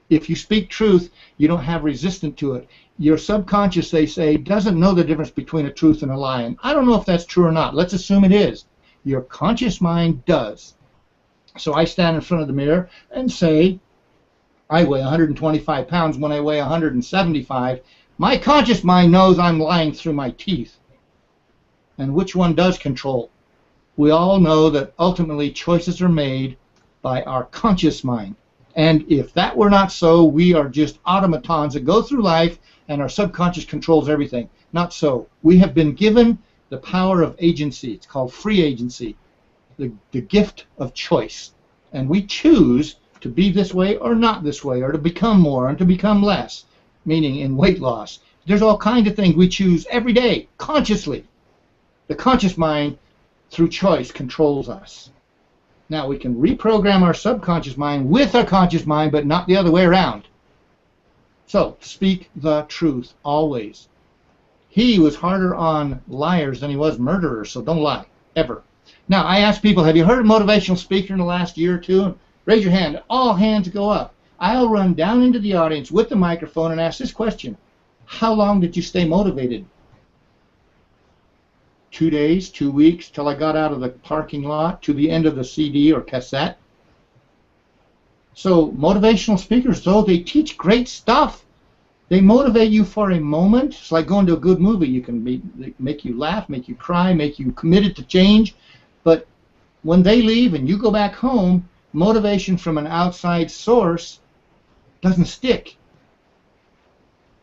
If you speak truth, you don't have resistance to it. Your subconscious, they say, doesn't know the difference between a truth and a lie. And I don't know if that's true or not. Let's assume it is. Your conscious mind does. So I stand in front of the mirror and say, I weigh 125 pounds when I weigh 175. My conscious mind knows I'm lying through my teeth. And which one does control? We all know that ultimately choices are made by our conscious mind. And if that were not so, we are just automatons that go through life and our subconscious controls everything. Not so. We have been given the power of agency. It's called free agency, the gift of choice. And we choose to be this way or not this way, or to become more and to become less, meaning in weight loss. There's all kinds of things we choose every day, consciously. The conscious mind, through choice, controls us. Now, we can reprogram our subconscious mind with our conscious mind, but not the other way around. So, speak the truth, always. He was harder on liars than he was murderers, so don't lie, ever. Now, I ask people, have you heard a motivational speaker in the last year or two? Raise your hand. All hands go up. I'll run down into the audience with the microphone and ask this question. How long did you stay motivated? 2 days, 2 weeks, till I got out of the parking lot to the end of the CD or cassette? So motivational speakers, though, they teach great stuff. They motivate you for a moment. It's like going to a good movie. You can make you laugh, make you cry, make you committed to change. But when they leave and you go back home, motivation from an outside source doesn't stick.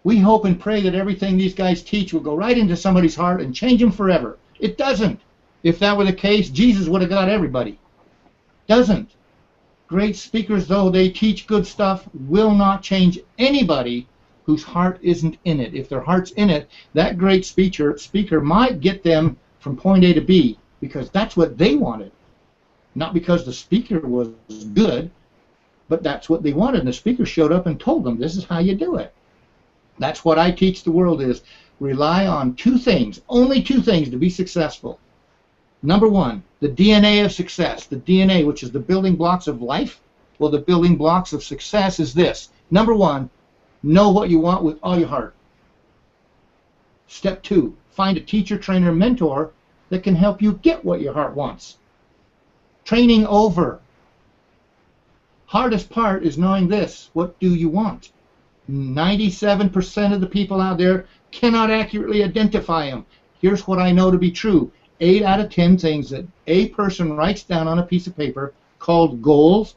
We hope and pray that everything these guys teach will go right into somebody's heart and change them forever. It doesn't. If that were the case, Jesus would have got everybody. Doesn't. Great speakers, though they teach good stuff, will not change anybody whose heart isn't in it. If their heart's in it, that great speaker might get them from point A to B because that's what they wanted. Not because the speaker was good, but that's what they wanted. And the speaker showed up and told them, this is how you do it. That's what I teach the world is rely on 2 things, only 2 things to be successful. Number 1, the DNA of success. The DNA, which is the building blocks of life. Well, the building blocks of success is this. Number 1, know what you want with all your heart. Step 2, find a teacher, trainer, mentor that can help you get what your heart wants. Training over. Hardest part is knowing this. What do you want? 97% of the people out there cannot accurately identify them. Here's what I know to be true. 8 out of 10 things that a person writes down on a piece of paper called goals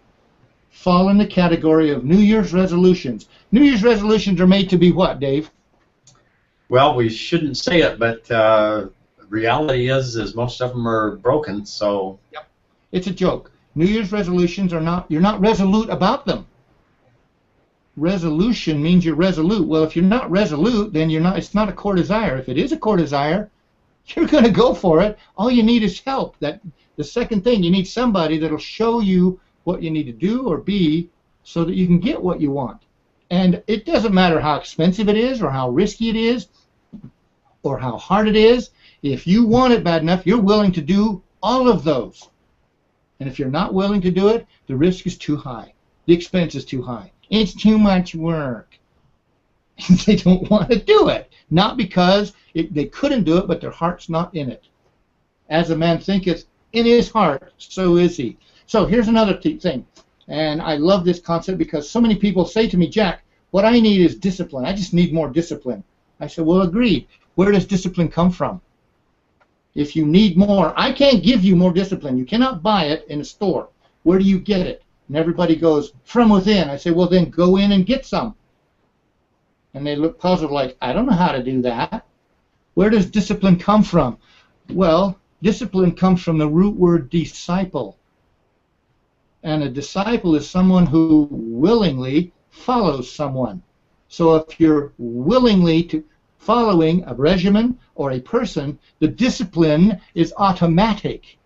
fall in the category of New Year's resolutions. New Year's resolutions are made to be what, Dave? Well, we shouldn't say it, but reality is most of them are broken, so... Yep. It's a joke. New Year's resolutions are not, you're not resolute about them. Resolution means you're resolute. Well, if you're not resolute, then you're not, it's not a core desire. If it is a core desire, you're going to go for it. All you need is help. The second thing, you need somebody that'll show you what you need to do or be so that you can get what you want. And it doesn't matter how expensive it is or how risky it is or how hard it is. If you want it bad enough, you're willing to do all of those. And if you're not willing to do it, the risk is too high. The expense is too high. It's too much work. They don't want to do it. Not because they couldn't do it, but their heart's not in it. As a man thinketh in his heart, so is he. So here's another thing. And I love this concept because so many people say to me, Jack, what I need is discipline. I just need more discipline. I said, well, agreed. Where does discipline come from? If you need more, I can't give you more discipline. You cannot buy it in a store. Where do you get it? And everybody goes, from within. I say, well, then go in and get some. And they look puzzled like, I don't know how to do that. Where does discipline come from? Well, discipline comes from the root word disciple. And a disciple is someone who willingly follows someone. So if you're willingly following a regimen or a person, the discipline is automatic.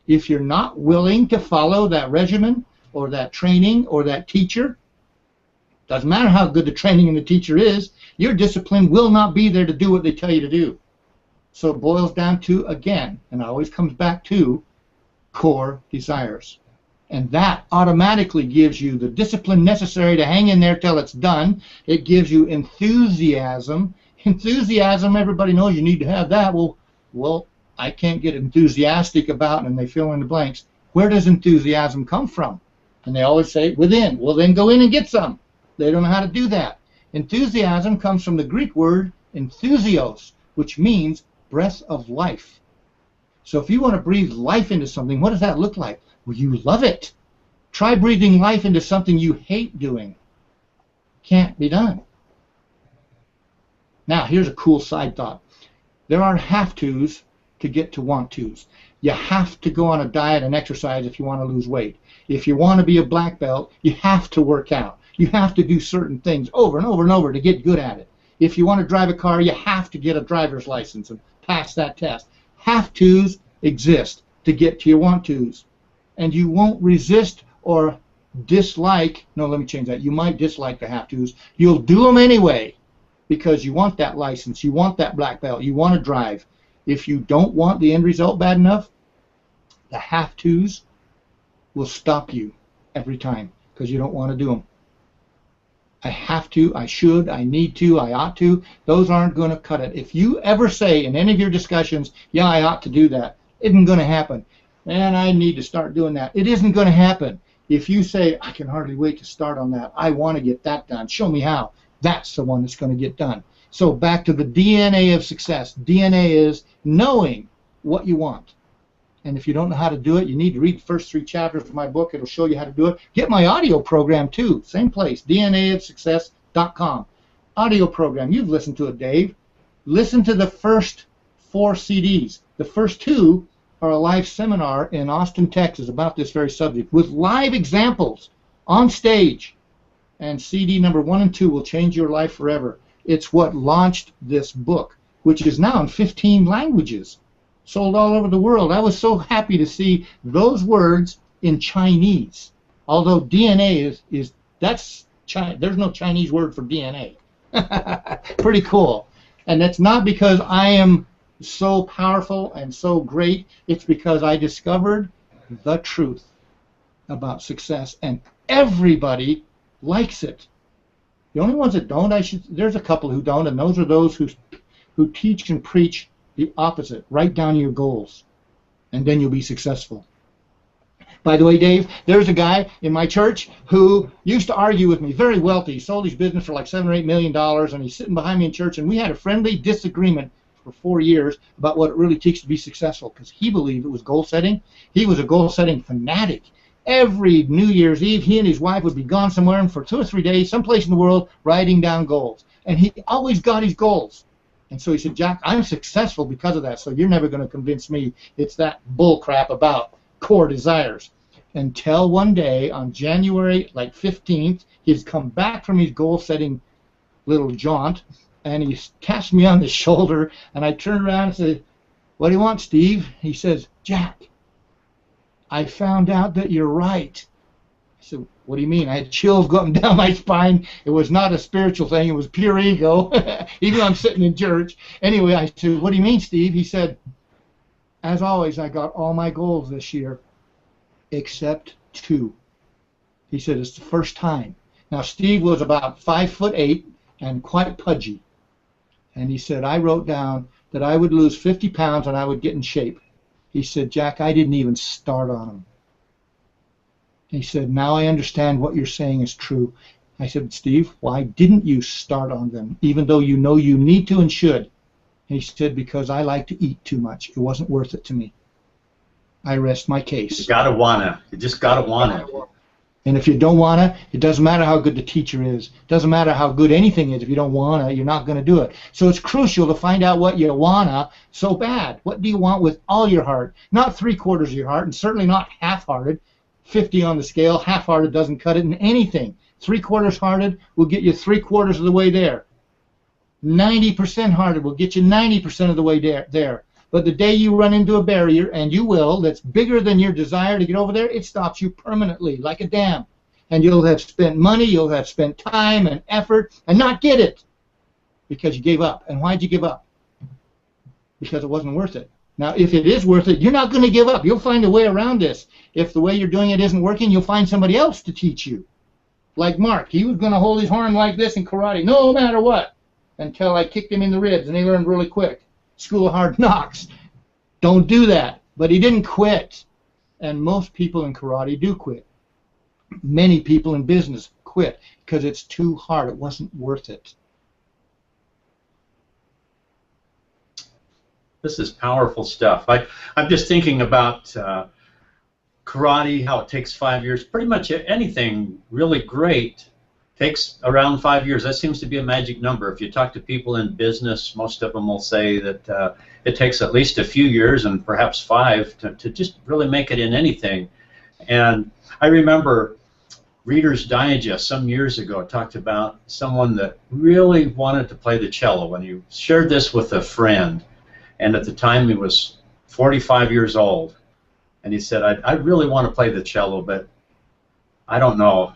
If you're not willing to follow that regimen or that training or that teacher, doesn't matter how good the training and the teacher is, your discipline will not be there to do what they tell you to do. So it boils down to, again, and always comes back to, core desires. And that automatically gives you the discipline necessary to hang in there till it's done. It gives you enthusiasm. Enthusiasm, everybody knows you need to have that. Well, I can't get enthusiastic about, and they fill in the blanks, Where does enthusiasm come from? And they always say, within. Well, then go in and get some. They don't know how to do that. Enthusiasm comes from the Greek word enthusios, which means breath of life. So if you want to breathe life into something, what does that look like? Well, you love it. Try breathing life into something you hate doing. Can't be done. Now, here's a cool side thought. There are have-tos to get to want-tos. You have to go on a diet and exercise if you want to lose weight. If you want to be a black belt, you have to work out. You have to do certain things over and over and over to get good at it. If you want to drive a car, you have to get a driver's license and pass that test. Have-tos exist to get to your want-tos. And you won't resist or dislike, no, let me change that. You might dislike the have-tos. You'll do them anyway because you want that license, you want that black belt, you want to drive. If you don't want the end result bad enough, the have-tos will stop you every time because you don't want to do them. I have to, I should, I need to, I ought to. Those aren't going to cut it. If you ever say in any of your discussions, yeah, I ought to do that, it isn't going to happen. Man, I need to start doing that. It isn't going to happen. If you say, I can hardly wait to start on that, I want to get that done, show me how, that's the one that's going to get done. So back to the DNA of success. DNA is knowing what you want. And if you don't know how to do it, you need to read the first 3 chapters of my book. It'll show you how to do it. Get my audio program, too. Same place, DNAofsuccess.com. Audio program. You've listened to it, Dave. Listen to the first 4 CDs. The first 2 are a live seminar in Austin, Texas about this very subject with live examples on stage. And CD number 1 and 2 will change your life forever. It's what launched this book, which is now in 15 languages. Sold all over the world. I was so happy to see those words in Chinese. Although DNA is that's China, there's no Chinese word for DNA. Pretty cool. And that's not because I am so powerful and so great. It's because I discovered the truth about success, and everybody likes it. The only ones that don't, there's a couple who don't, and those are those who teach and preach the opposite. Write down your goals, and then you'll be successful. By the way, Dave, there's a guy in my church who used to argue with me, very wealthy, sold his business for like $7 or $8 million, and he's sitting behind me in church, and we had a friendly disagreement for 4 years about what it really takes to be successful, because he believed it was goal setting. He was a goal setting fanatic. Every New Year's Eve, he and his wife would be gone somewhere, and for 2 or 3 days, someplace in the world, writing down goals. And he always got his goals. And so he said, Jack, I'm successful because of that, so you're never going to convince me it's that bull crap about core desires. Until one day, on January 15th, he's come back from his goal-setting little jaunt, and he taps me on the shoulder, and I turned around and said, what do you want, Steve? He says, Jack, I found out that you're right. I said, what do you mean? I had chills going down my spine. It was not a spiritual thing. It was pure ego, even though I'm sitting in church. Anyway, I said, what do you mean, Steve? He said, as always, I got all my goals this year except 2. He said, it's the first time. Now, Steve was about 5'8" and quite pudgy. And he said, I wrote down that I would lose 50 pounds and I would get in shape. He said, Jack, I didn't even start on them. He said, now I understand what you're saying is true. I said, Steve, why didn't you start on them, even though you know you need to and should? And he said, because I like to eat too much. It wasn't worth it to me. I rest my case. You gotta wanna. You just gotta wanna. And if you don't wanna, it doesn't matter how good the teacher is. It doesn't matter how good anything is. If you don't wanna, you're not going to do it. So it's crucial to find out what you wanna so bad. What do you want with all your heart? Not 3/4 of your heart, and certainly not half-hearted. 50 on the scale, half-hearted doesn't cut it in anything. 3/4 hearted will get you 3/4 of the way there. 90% hearted will get you 90% of the way there. But the day you run into a barrier, and you will, that's bigger than your desire to get over there, it stops you permanently, like a dam. And you'll have spent money, you'll have spent time and effort, and not get it, because you gave up. And why'd you give up? Because it wasn't worth it. Now, if it is worth it, you're not going to give up. You'll find a way around this. If the way you're doing it isn't working, you'll find somebody else to teach you. Like Mark, he was going to hold his horn like this in karate, no matter what, until I kicked him in the ribs, and he learned really quick. School of Hard Knocks. Don't do that. But he didn't quit. And most people in karate do quit. Many people in business quit because it's too hard. It wasn't worth it. This is powerful stuff. I'm just thinking about karate, how it takes 5 years. Pretty much anything really great takes around 5 years. That seems to be a magic number. If you talk to people in business, most of them will say that it takes at least a few years and perhaps 5 to just really make it in anything. And I remember Reader's Digest some years ago talked about someone that really wanted to play the cello, and he shared this with a friend. And at the time he was 45 years old. And he said, I really want to play the cello, but I don't know.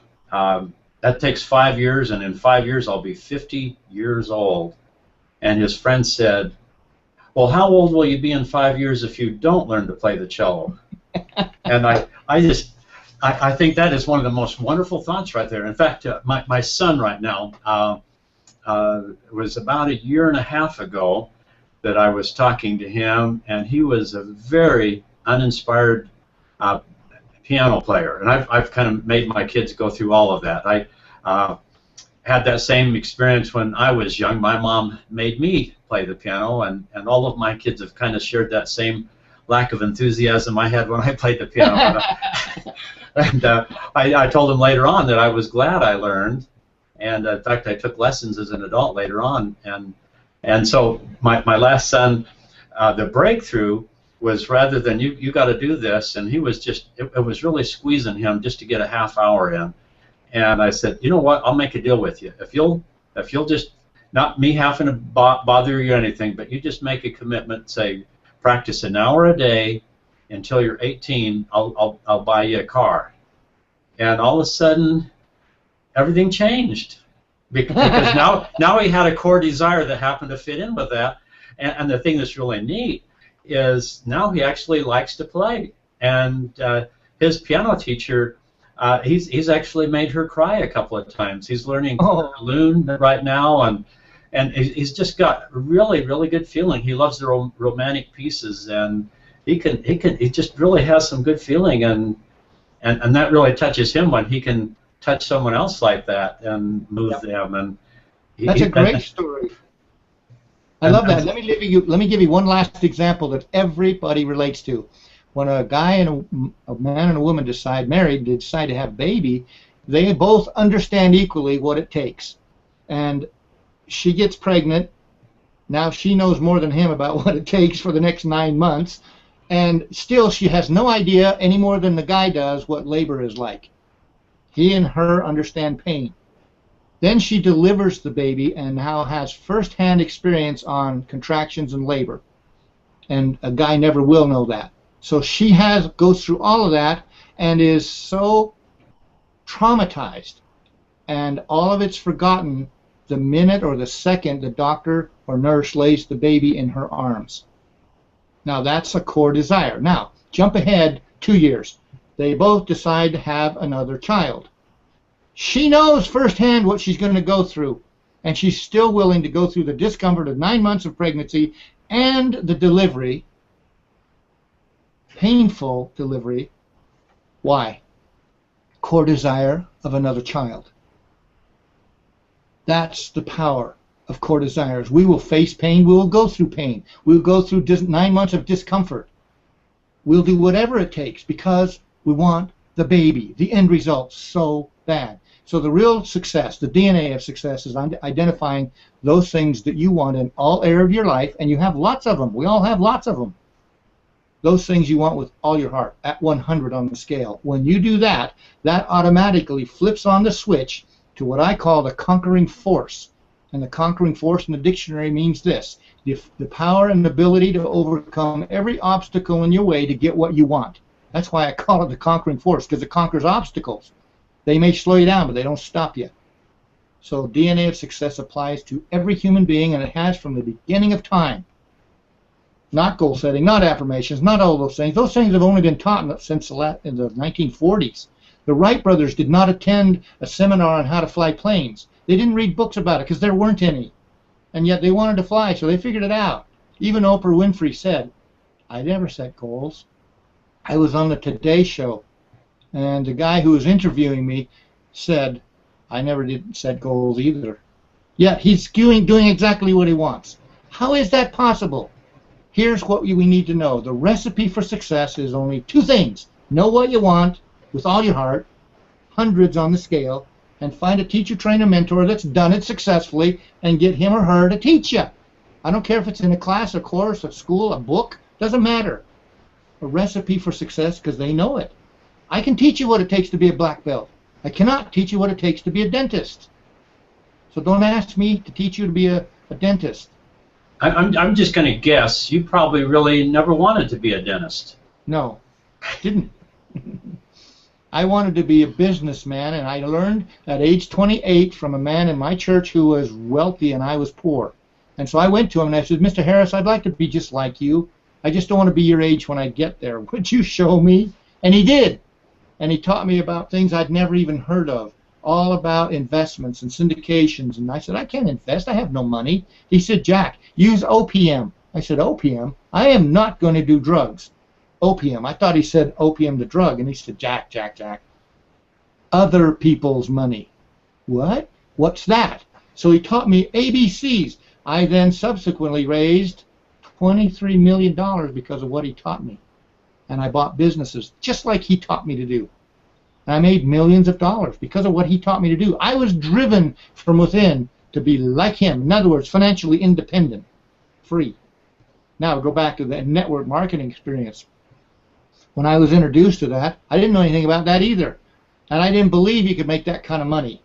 That takes 5 years, and in 5 years I'll be 50 years old. And his friend said, well, how old will you be in 5 years if you don't learn to play the cello? And I think that is one of the most wonderful thoughts right there. In fact, my son right now, it was about a year and a half ago that I was talking to him, and he was a very uninspired piano player. And I've kind of made my kids go through all of that. I had that same experience when I was young. My mom made me play the piano, and all of my kids have kind of shared that same lack of enthusiasm I had when I played the piano. And I told him later on that I was glad I learned, and in fact I took lessons as an adult later on. And so my last son, the breakthrough was rather than you got to do this, and he was just, it was really squeezing him just to get a half hour in. And I said, you know what, I'll make a deal with you. If you'll just, not me having to bother you or anything, but you just make a commitment, say, practice an hour a day until you're 18, I'll buy you a car. And all of a sudden, everything changed. Because now he had a core desire that happened to fit in with that. And the thing that's really neat is now he actually likes to play. And his piano teacher, he's actually made her cry a couple of times. He's learning Loon right now, and he's just got really, really good feeling. He loves the romantic pieces, and he just really has some good feeling, and that really touches him when he can touch someone else like that and move them. And that's a great story. I love that. Let me give you one last example that everybody relates to. When a guy and a man and a woman decide to have a baby, they both understand equally what it takes. And she gets pregnant. Now she knows more than him about what it takes for the next 9 months, and still she has no idea any more than the guy does what labor is like. He and her understand pain. Then she delivers the baby and now has first-hand experience on contractions and labor. And a guy never will know that. So she goes through all of that and is so traumatized, and all of it's forgotten the minute or the second the doctor or nurse lays the baby in her arms. Now that's a core desire. Now, jump ahead 2 years. They both decide to have another child. She knows firsthand what she's going to go through, and she's still willing to go through the discomfort of 9 months of pregnancy and the delivery, painful delivery. Why? Core desire of another child. That's the power of core desires. We will face pain. We will go through pain. We will go through 9 months of discomfort. We'll do whatever it takes because we want the baby, the end result, so bad. So the real success, the DNA of success, is identifying those things that you want in all area of your life, and you have lots of them. We all have lots of them. Those things you want with all your heart, at 100 on the scale. When you do that, that automatically flips on the switch to what I call the conquering force. And the conquering force in the dictionary means this: the power and ability to overcome every obstacle in your way to get what you want. That's why I call it the conquering force, because it conquers obstacles. They may slow you down, but they don't stop you. So DNA of success applies to every human being, and it has from the beginning of time. Not goal setting, not affirmations, not all those things. Those things have only been taught since in the 1940s. The Wright brothers did not attend a seminar on how to fly planes. They didn't read books about it because there weren't any. And yet they wanted to fly, so they figured it out. Even Oprah Winfrey said, I never set goals. I was on the Today Show, and the guy who was interviewing me said, I never did set goals either. Yet he's doing exactly what he wants. How is that possible? Here's what we need to know. The recipe for success is only two things. Know what you want with all your heart, hundreds on the scale, and find a teacher, trainer, mentor that's done it successfully and get him or her to teach you. I don't care if it's in a class, a course, a school, a book, doesn't matter. A recipe for success because they know it. I can teach you what it takes to be a black belt. I cannot teach you what it takes to be a dentist. So don't ask me to teach you to be a dentist. I'm just going to guess you probably really never wanted to be a dentist. No, didn't. I wanted to be a businessman, and I learned at age 28 from a man in my church who was wealthy and I was poor. And so I went to him and I said, Mr. Harris, I'd like to be just like you. I just don't want to be your age when I get there. Would you show me? And he did. And he taught me about things I'd never even heard of, all about investments and syndications. And I said, I can't invest. I have no money. He said, Jack, use OPM. I said, OPM? I am not going to do drugs. Opium. I thought he said opium the drug. And he said, Jack. Other people's money. What? What's that? So he taught me ABCs. I then subsequently raised $23 million because of what he taught me. And I bought businesses just like he taught me to do. And I made millions of dollars because of what he taught me to do. I was driven from within to be like him. In other words, financially independent, free. Now go back to the network marketing experience. When I was introduced to that, I didn't know anything about that either. And I didn't believe you could make that kind of money.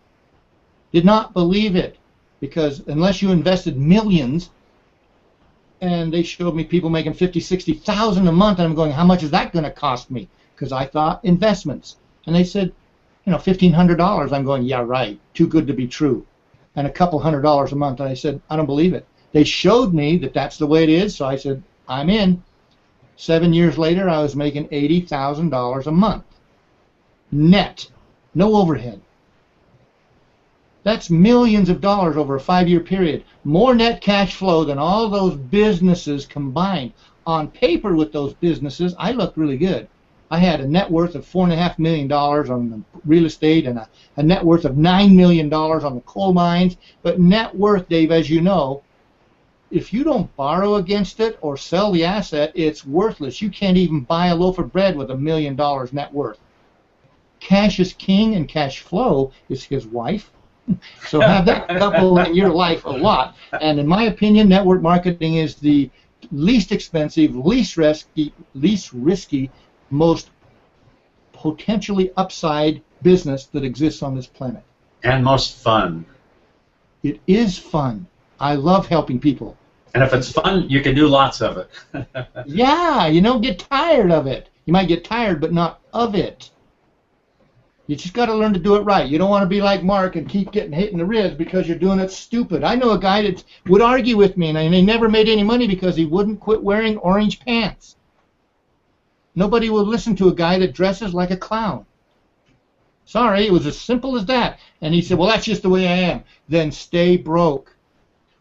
Did not believe it. Because unless you invested millions, and they showed me people making $50,000, $60,000 a month, and I'm going, how much is that going to cost me? Because I thought investments. And they said, $1,500. I'm going, yeah, right. Too good to be true. And a couple $100 a month. And I said, I don't believe it. They showed me that that's the way it is, so I said, I'm in. 7 years later, I was making $80,000 a month. Net. No overhead. That's millions of dollars over a 5-year period. More net cash flow than all those businesses combined. On paper with those businesses, I looked really good. I had a net worth of $4.5 million on the real estate and a net worth of $9 million on the coal mines. But net worth, Dave, as you know, if you don't borrow against it or sell the asset, it's worthless. You can't even buy a loaf of bread with $1 million net worth. Cash is king and cash flow is his wife. So have that couple in your life a lot. And in my opinion, network marketing is the least expensive, least risky, most potentially upside business that exists on this planet. And most fun. It is fun. I love helping people. And if it's fun, you can do lots of it. Yeah, you don't get tired of it. You might get tired, but not of it. You just got to learn to do it right. You don't want to be like Mark and keep getting hit in the ribs because you're doing it stupid. I know a guy that would argue with me, and he never made any money because he wouldn't quit wearing orange pants. Nobody will listen to a guy that dresses like a clown. Sorry, it was as simple as that. And he said, well, that's just the way I am. Then stay broke.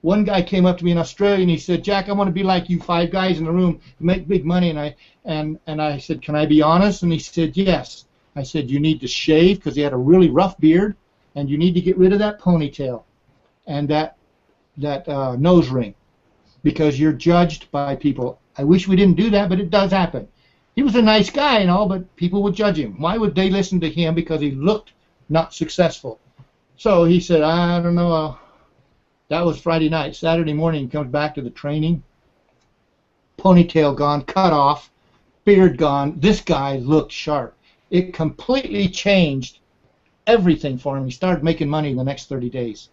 One guy came up to me in Australia and he said, Jack, I want to be like you 5 guys in the room who make big money. And I said, can I be honest? And he said, yes. I said, you need to shave because he had a really rough beard, and you need to get rid of that ponytail and that nose ring because you're judged by people. I wish we didn't do that, but it does happen. He was a nice guy and all, but people would judge him. Why would they listen to him? Because he looked not successful. So he said, I don't know. That was Friday night. Saturday morning, he comes back to the training. Ponytail gone, cut off, beard gone. This guy looked sharp. It completely changed everything for him. He started making money in the next 30 days.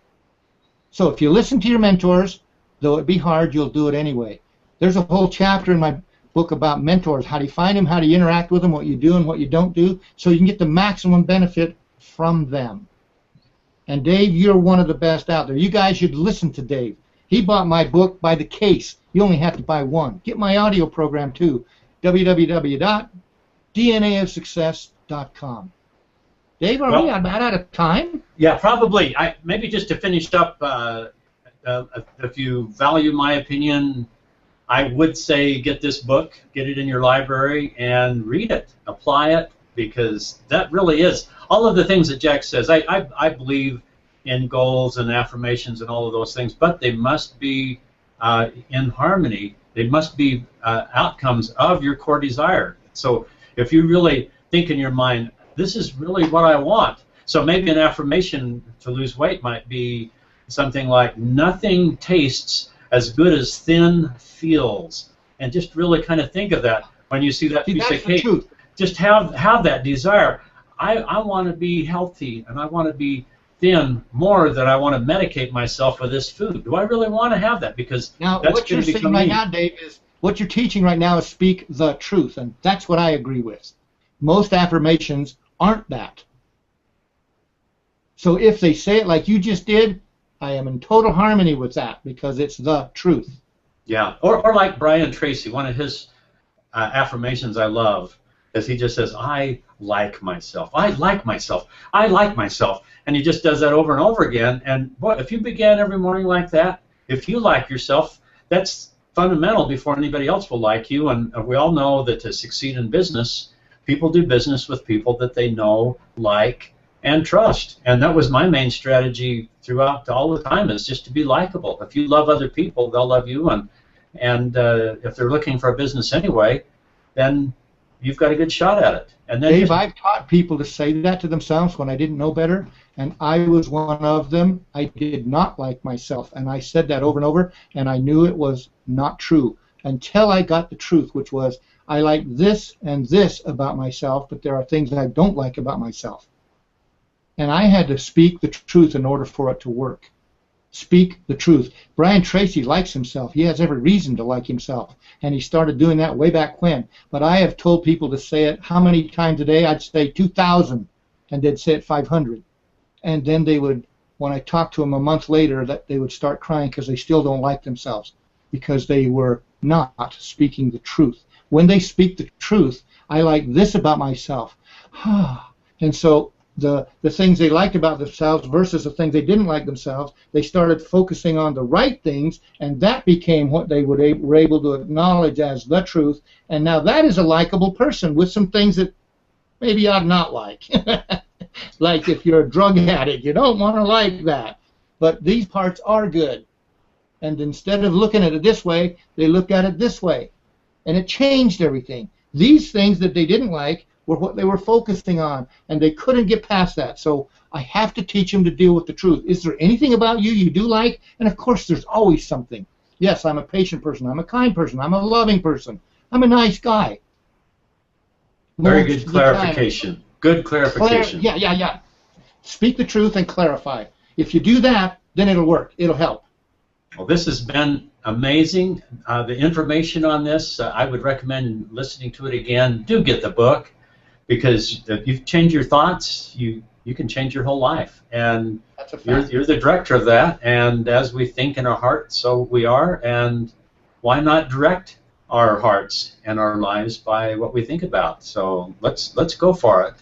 So if you listen to your mentors, though it be hard, you'll do it anyway. There's a whole chapter in my book about mentors, how do you find them, how do you interact with them, what you do and what you don't do, so you can get the maximum benefit from them. And Dave, you're one of the best out there. You guys should listen to Dave. He bought my book by the case. You only have to buy one. Get my audio program too, www.dnaofsuccess.com. Dave, are we about out of time? Yeah, probably. Maybe just to finish up, if you value my opinion, I would say get this book, get it in your library, and read it, apply it, because that really is all of the things that Jack says. I believe in goals and affirmations and all of those things, but they must be in harmony. They must be outcomes of your core desire. So if you really think in your mind, this is really what I want. So maybe an affirmation to lose weight might be something like, nothing tastes as good as thin feels. And just really kind of think of that when you see that piece of cake. Truth. Just have that desire. I want to be healthy, and I want to be thin more than I want to medicate myself with this food. Do I really want to have that? Because now, that's what you're saying right now, Dave, is what you're teaching right now is speak the truth, and that's what I agree with. Most affirmations aren't that. So if they say it like you just did, I am in total harmony with that because it's the truth. Yeah, or like Brian Tracy, one of his affirmations I love is he just says, I like myself. I like myself. I like myself. And he just does that over and over again. And boy, if you began every morning like that, if you like yourself, that's fundamental before anybody else will like you. And we all know that to succeed in business, people do business with people that they know, like, and trust. And that was my main strategy throughout all the time, is just to be likable. If you love other people, they'll love you. And if they're looking for a business anyway, then you've got a good shot at it. And then Dave, I've taught people to say that to themselves when I didn't know better, and I was one of them. I did not like myself, and I said that over and over, and I knew it was not true until I got the truth, which was I like this and this about myself, but there are things that I don't like about myself. And I had to speak the truth in order for it to work. Speak the truth. Brian Tracy likes himself. He has every reason to like himself. And he started doing that way back when. But I have told people to say it how many times a day? I'd say 2,000, and they'd say it 500. And then they would, when I talked to them a month later, that they would start crying because they still don't like themselves because they were not speaking the truth. When they speak the truth, I like this about myself. And so the things they liked about themselves versus the things they didn't like themselves, they started focusing on the right things, and that became what they were able to acknowledge as the truth. And now that is a likable person with some things that maybe I'd not like. Like if you're a drug addict, you don't want to like that. But these parts are good. And instead of looking at it this way, they look at it this way. And it changed everything. These things that they didn't like were what they were focusing on, and they couldn't get past that. So I have to teach them to deal with the truth. Is there anything about you you do like? And of course there's always something. Yes, I'm a patient person. I'm a kind person. I'm a loving person. I'm a nice guy. Very good clarification. Good clarification. Yeah. Speak the truth and clarify. If you do that, then it'll work. It'll help. Well, this has been amazing. The information on this, I would recommend listening to it again. Do get the book, because if you change your thoughts, you can change your whole life. And you're the director of that. And as we think in our heart, so we are. And why not direct our hearts and our lives by what we think about? So let's go for it.